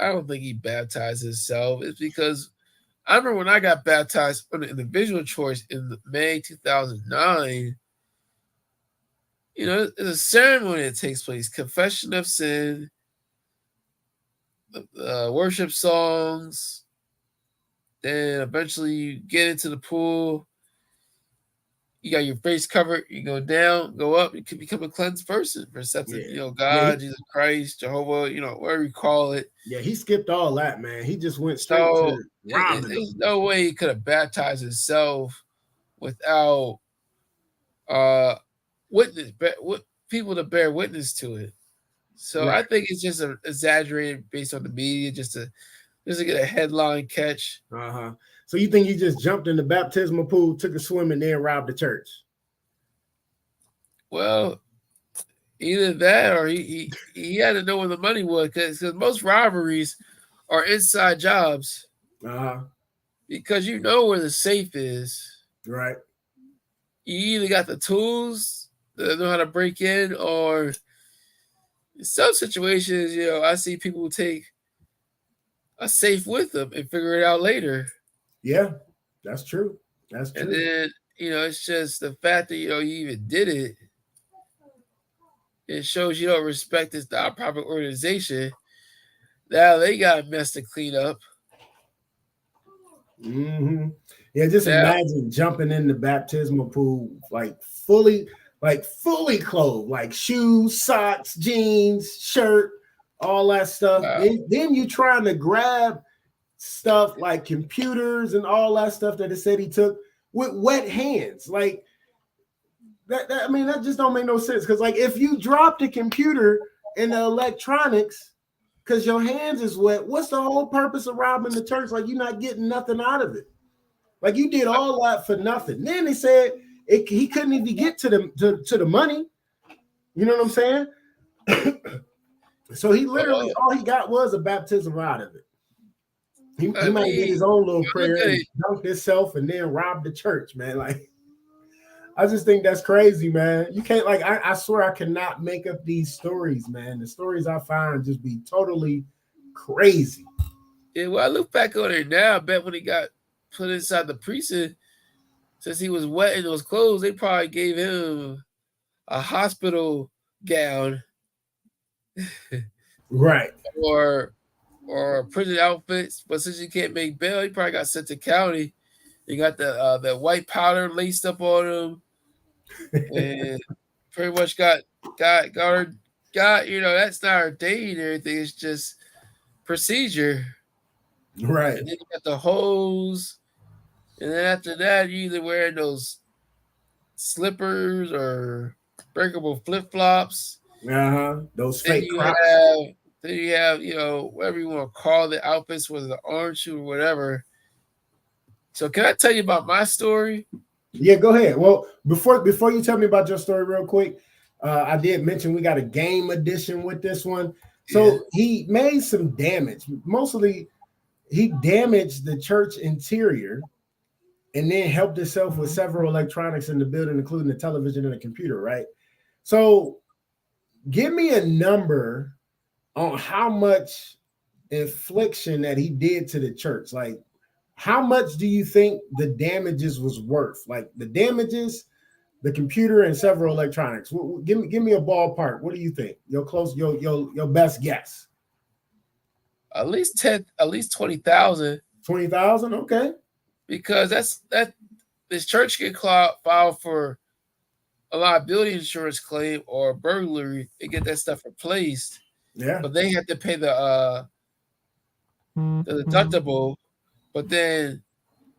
Speaker 3: he baptized himself. It's because I remember when I got baptized on the individual choice in May 2009. It's a ceremony that takes place: confession of sin, worship songs. Then eventually you get into the pool. You got your face covered. You go down, go up. You can become a cleansed person for accepting, God, Jesus Christ, Jehovah, whatever you call it.
Speaker 2: Yeah, he skipped all that, man. He just went straight to robbing.
Speaker 3: There's no way he could have baptized himself without people to bear witness to it. So right. I think it's just exaggerated based on the media, just to get a headline catch.
Speaker 2: So you think he just jumped in the baptismal pool, took a swim, and then robbed the church?
Speaker 3: Well, either that or he had to know where the money was, because most robberies are inside jobs. Because you know where the safe is.
Speaker 2: Right.
Speaker 3: You either got the tools that know how to break in, or in some situations, I see people take a safe with them and figure it out later.
Speaker 2: Yeah, that's true. That's true.
Speaker 3: And then, it's just the fact that, you even did it. It shows you don't respect this nonprofit organization. Now they got a mess to clean up.
Speaker 2: Yeah, just
Speaker 3: Yeah.
Speaker 2: imagine jumping in the baptismal pool fully clothed, like shoes, socks, jeans, shirt, all that stuff.
Speaker 3: Wow.
Speaker 2: Then you trying to grab stuff like computers and all that stuff that it said he took with wet hands. Like I mean, that just don't make no sense. Because like if you drop the computer and the electronics because your hands is wet, what's the whole purpose of robbing the church? Like you're not getting nothing out of it. Like you did all that for nothing. Then they said he couldn't even get to the money. You know what I'm saying? So he literally all he got was a baptism out of it. He might get his own little prayer and dunk himself and then rob the church, man. Like I just think that's crazy, man. You can't I swear I cannot make up these stories, man. The stories I find just be totally crazy.
Speaker 3: Yeah, well, I look back on it now. I bet when he got put inside the precinct, since he was wet in those clothes, they probably gave him a hospital gown,
Speaker 2: right?
Speaker 3: Or prison outfits. But since he can't make bail, he probably got sent to county. He got the white powder laced up on him, and pretty much got that's not ordained or anything. It's just procedure.
Speaker 2: Right.
Speaker 3: And then you got the hose. And then after that, you either wearing those slippers or breakable flip flops.
Speaker 2: Those fake Crocs.
Speaker 3: Then you have, whatever you want to call the outfits, whether the orange shoe or whatever. So can I tell you about my story?
Speaker 2: Yeah, go ahead. Well, before you tell me about your story real quick, I did mention we got a game edition with this one. So he made some damage. Mostly he damaged the church interior and then helped himself with several electronics in the building, including the television and the computer, right? So give me a number on how much infliction that he did to the church. Like, how much do you think the damages was worth? Like the damages, the computer, and several electronics. Give me a ballpark. What do you think? Your best guess.
Speaker 3: At least 20,000.
Speaker 2: 20,000, okay.
Speaker 3: Because this church can file for a liability insurance claim or burglary and get that stuff replaced.
Speaker 2: Yeah.
Speaker 3: But they have to pay the deductible, but then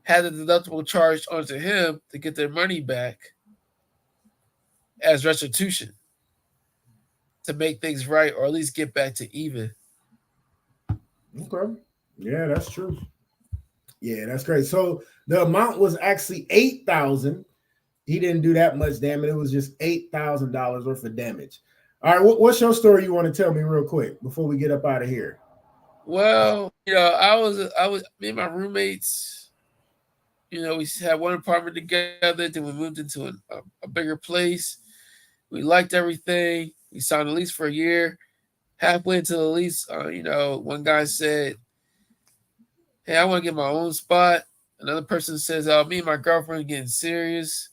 Speaker 3: had the deductible charged onto him to get their money back as restitution to make things right, or at least get back to even.
Speaker 2: Okay. Yeah, that's true. Yeah, that's great. So the amount was actually 8,000. He didn't do that much damage. It was just $8,000 worth of damage. All right, what's your story you want to tell me real quick before we get up out of here?
Speaker 3: Well, I was me and my roommates. We had one apartment together. Then we moved into a bigger place. We liked everything. We signed a lease for a year. Halfway into the lease, one guy said, "Hey, I want to get my own spot." Another person says, "Oh, me and my girlfriend are getting serious.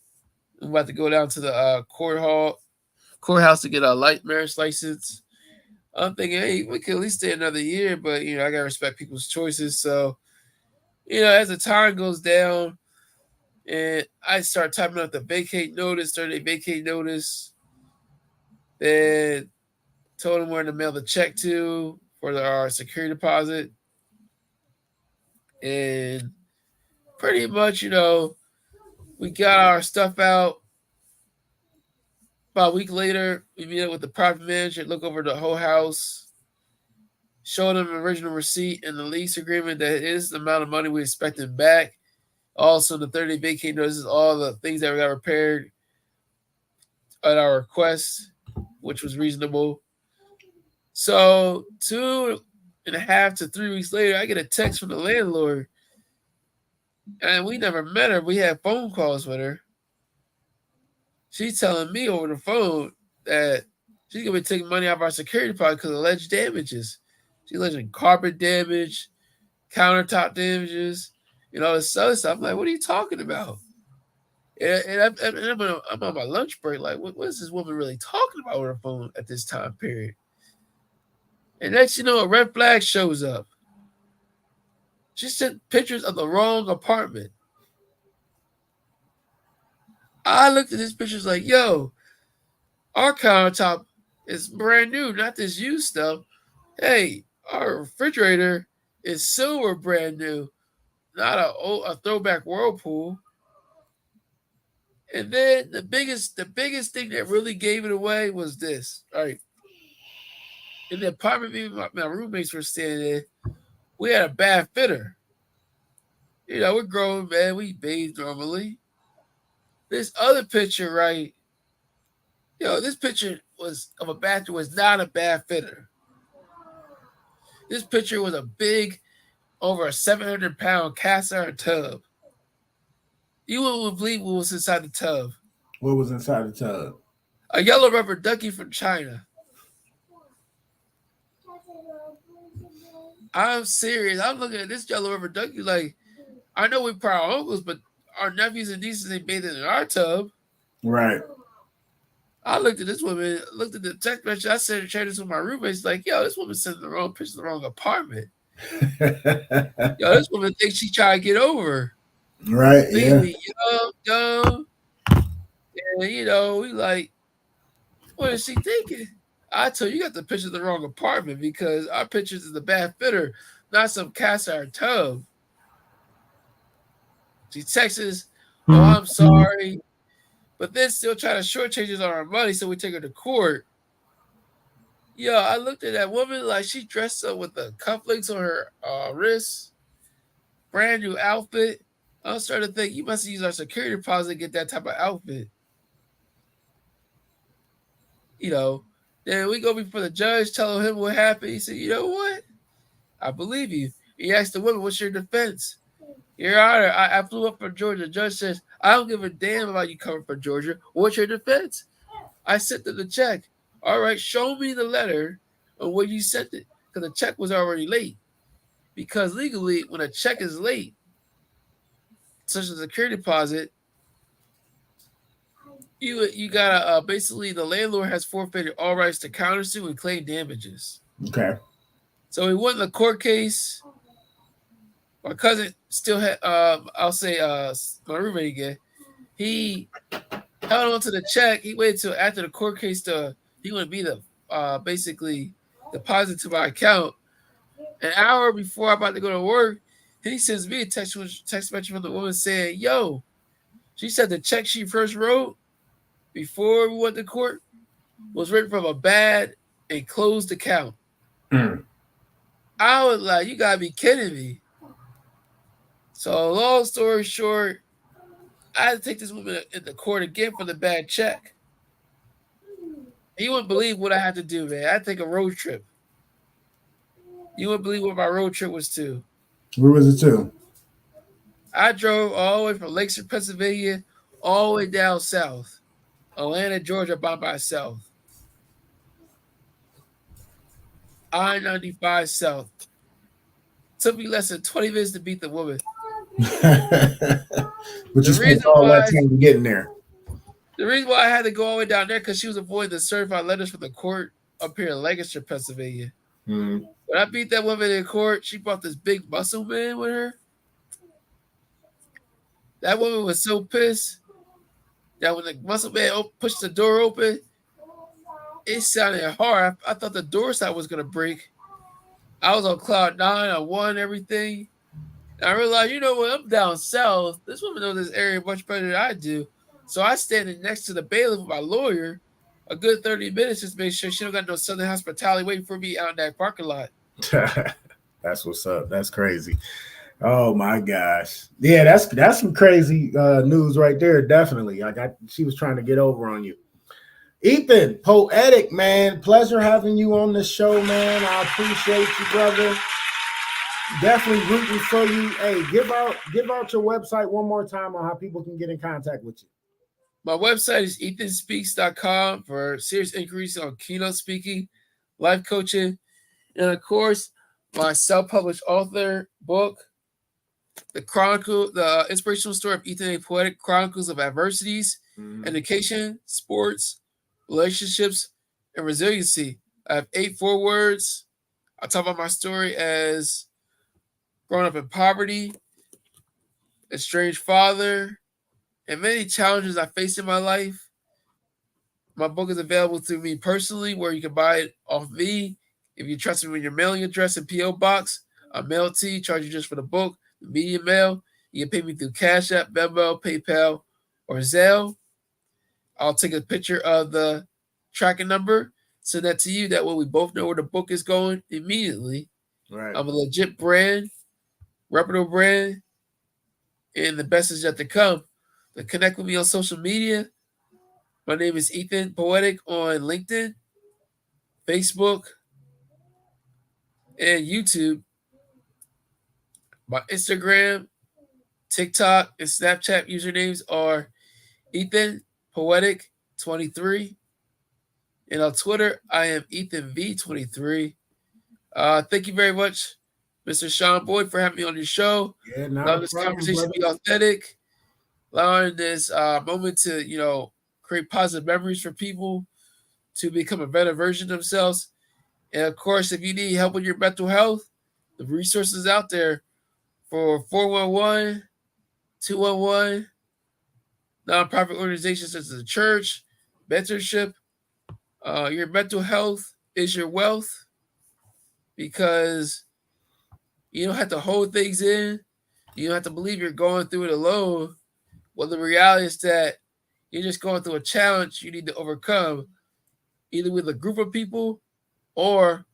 Speaker 3: I'm about to go down to the courthouse to get a light marriage license." I'm thinking, hey, we could at least stay another year, but I gotta respect people's choices. So, as the time goes down, and I start typing out the vacate notice, 30-day vacate notice, then told him where to mail the check to for our security deposit, and pretty much, we got our stuff out. About a week later, we meet up with the property manager, look over the whole house, showed him the original receipt and the lease agreement that is the amount of money we expected back. Also, the 30-day vacate notices, all the things that we got repaired at our request, which was reasonable. So 2.5 to 3 weeks later, I get a text from the landlord. And we never met her. We had phone calls with her. She's telling me over the phone that she's going to be taking money out of our security deposit because of alleged damages. She's alleging carpet damage, countertop damages, all this other stuff. I'm like, what are you talking about? And I'm on my lunch break. Like, what is this woman really talking about on her phone at this time period? And next, a red flag shows up. She sent pictures of the wrong apartment. I looked at this picture, like, yo, our countertop is brand new, not this used stuff. Hey, our refrigerator is silver, brand new, not a throwback Whirlpool. And then the biggest thing that really gave it away was this. All right, in the apartment me and my roommates were staying in, we had a bad fitter. You know, we're grown, man. We bathe normally. This other picture, right? This picture was of a bathroom was not a bad fitter. This picture was a big, over a 700-pound cast iron tub. You wouldn't believe what was inside the tub.
Speaker 2: What was inside the tub?
Speaker 3: A yellow rubber ducky from China. I'm serious. I'm looking at this yellow rubber ducky like, I know we're proud uncles, but our nephews and nieces ain't bathing in our tub.
Speaker 2: Right.
Speaker 3: I looked at this woman, looked at the text message. I said, shared this with my roommates, like, yo, this woman sent the wrong picture to the wrong apartment. Yo, this woman thinks she trying to get over.
Speaker 2: Right, yeah.
Speaker 3: We young. And, we like, what is she thinking? I told you, you got the picture of the wrong apartment because our pictures is the bad fitter, not some cast iron tub. She texts, oh, I'm sorry. But then still trying to shortchange us on our money, so we take her to court. Yo, I looked at that woman like she dressed up with the cufflinks on her wrists, brand new outfit. I was starting to think you must use our security deposit to get that type of outfit. Then we go before the judge, telling him what happened. He said, you know what? I believe you. He asked the woman, what's your defense? Your Honor, I flew up from Georgia. The judge says, I don't give a damn about you coming from Georgia. What's your defense? I sent them the check. All right, show me the letter of when you sent it, because the check was already late. Because legally, when a check is late, such as a security deposit, you gotta basically the landlord has forfeited all rights to countersue and claim damages.
Speaker 2: Okay.
Speaker 3: So he won the court case. My cousin still had I'll say my roommate again. He held on to the check. He waited till after the court case he would be the basically deposit to my account. An hour before I'm about to go to work, he sends me a text message from the woman saying, yo, she said the check she first wrote before we went to court was written from a bad and closed account. I was like, you gotta be kidding me. So long story short, I had to take this woman in the court again for the bad check. You wouldn't believe what I had to do, man. I had to take a road trip. You wouldn't believe what my road trip was to.
Speaker 2: Where was it to?
Speaker 3: I drove all the way from Lakeshore, Pennsylvania, all the way down south. Atlanta, Georgia by myself. I-95 South. Took me less than 20 minutes to beat the woman.
Speaker 2: But you spent all that time getting there.
Speaker 3: The reason why I had to go all the way down there because she was avoiding the certified letters from the court up here in Lancaster, Pennsylvania. Mm-hmm. When I beat that woman in court, she brought this big muscle man with her. That woman was so pissed that when the muscle man pushed the door open, it sounded hard. I thought the door side was going to break. I was on cloud 9. I won everything. And I realized, you know what? I'm down south. This woman knows this area much better than I do. So I standing next to the bailiff with my lawyer a good 30 minutes just to make sure she don't got no Southern hospitality waiting for me out in that parking lot.
Speaker 2: That's what's up. That's crazy. Oh my gosh. Yeah, that's some crazy news right there. Definitely. She was trying to get over on you. Ethan, Poetic, man. Pleasure having you on the show, man. I appreciate you, brother. Definitely rooting for you. Hey, give out your website one more time on how people can get in contact with you.
Speaker 3: My website is ethanspeaks.com for serious inquiries on keynote speaking, life coaching, and of course, my self-published author book, the inspirational story of Ethan A. Poetic, Chronicles of Adversities, Education, Sports, Relationships, and Resiliency. I have 8 forewords. I talk about my story as growing up in poverty, estranged father, and many challenges I face in my life. My book is available through me personally, where you can buy it off me. If you trust me with your mailing address and P.O. Box, I'll mail it to you, charge you just for the book, the media mail. You can pay me through Cash App, Venmo, PayPal, or Zelle. I'll take a picture of the tracking number, send that to you. That way we both know where the book is going immediately.
Speaker 2: Right.
Speaker 3: I'm a legit brand, reputable brand, and the best is yet to come. To connect with me on social media, my name is Ethan Poetic on LinkedIn, Facebook, and YouTube. My Instagram, TikTok, and Snapchat usernames are Ethan Poetic 23. And on Twitter, I am Ethan V23. Thank you very much, Mr. Sean Boyd, for having me on your show.
Speaker 2: Yeah, not
Speaker 3: Allowing
Speaker 2: a
Speaker 3: this
Speaker 2: problem,
Speaker 3: conversation
Speaker 2: brother.
Speaker 3: to be authentic, allowing this moment to, create positive memories for people to become a better version of themselves. And of course, if you need help with your mental health, the resources out there for 411, 211, nonprofit organizations such as the church, mentorship. Your mental health is your wealth, because you don't have to hold things in. You don't have to believe you're going through it alone. Well, the reality is that you're just going through a challenge you need to overcome, either with a group of people or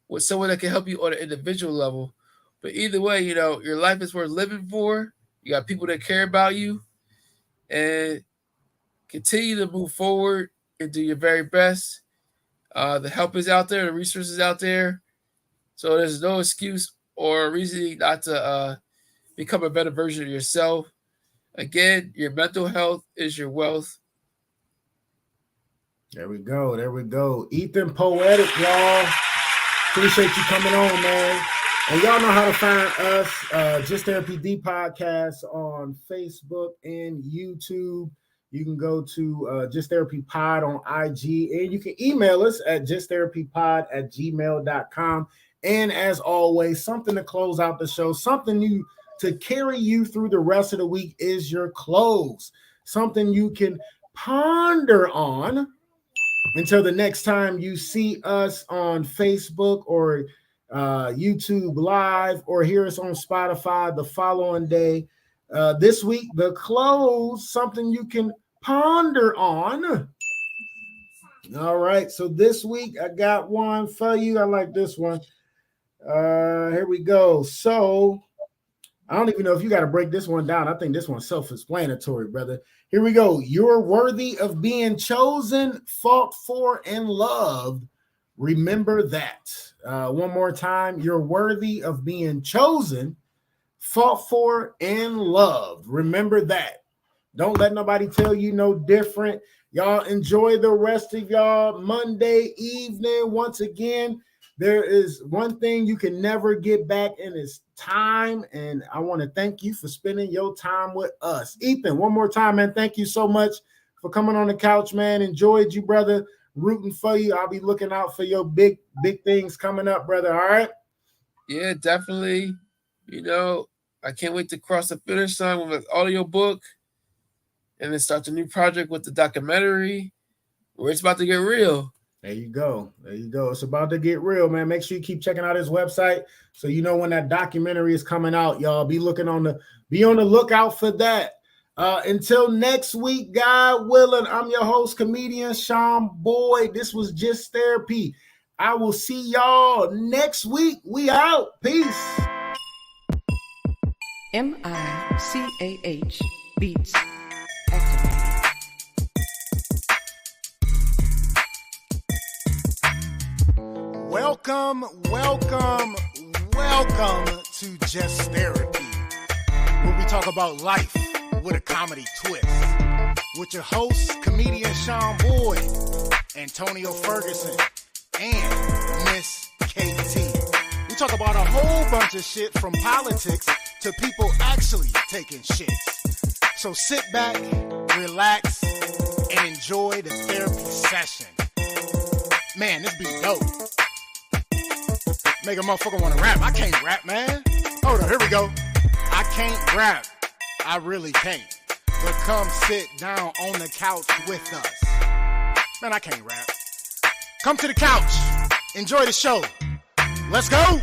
Speaker 3: with someone that can help you on an individual level. But either way, your life is worth living for. You got people that care about you, and continue to move forward and do your very best. The help is out there, the resources out there. So there's no excuse or reason not to become a better version of yourself. Again, your mental health is your wealth.
Speaker 2: There we go. There we go. Ethan Poetic, y'all. Appreciate you coming on, man. And y'all know how to find us, Just Therapy D Podcast on Facebook and YouTube. You can go to Just Therapy Pod on IG, and you can email us at justtherapypod@gmail.com. And as always, something to close out the show, something to carry you through the rest of the week is your clothes. Something you can ponder on until the next time you see us on Facebook or YouTube Live, or hear us on Spotify the following day. This week, the close, something you can ponder on. All right, so this week I got one for you. I like this one. Here we go. So I don't even know if you got to break this one down. I think this one's self-explanatory, brother. Here we go. You're worthy of being chosen, fought for, and loved. Remember that. One more time. You're worthy of being chosen, fought for, and loved. Remember that. Don't let nobody tell you no different. Y'all enjoy the rest of y'all Monday evening. Once again, there is one thing you can never get back, and it's time. And I want to thank you for spending your time with us. Ethan, one more time, man. Thank you so much for coming on the couch, man. Enjoyed you, brother. Rooting for you. I'll be looking out for your big things coming up, brother. All right?
Speaker 3: Yeah, definitely. I can't wait to cross the finish line with an audio book and then start the new project with the documentary, where it's about to get real.
Speaker 2: There you go. There you go. It's about to get real, man. Make sure you keep checking out his website so you know when that documentary is coming out, y'all. Be on the lookout for that. Until next week, God willing, I'm your host, comedian Sean Boyd. This was Just Therapy. I will see y'all next week. We out. Peace.
Speaker 1: MICAH Beats activated.
Speaker 5: Welcome to Just Therapy, where we talk about life with a comedy twist. With your hosts, comedian Sean Boyd, Antonio Ferguson, and Miss KT. We talk about a whole bunch of shit, from politics to people actually taking shits. So sit back, relax, and enjoy the therapy session. Man, this be dope. Make a motherfucker want to rap. I can't rap, man. Hold on, here we go. I can't rap. I really can't. but come sit down on the couch with us. Man, I can't rap. Come to the couch. Enjoy the show. Let's go.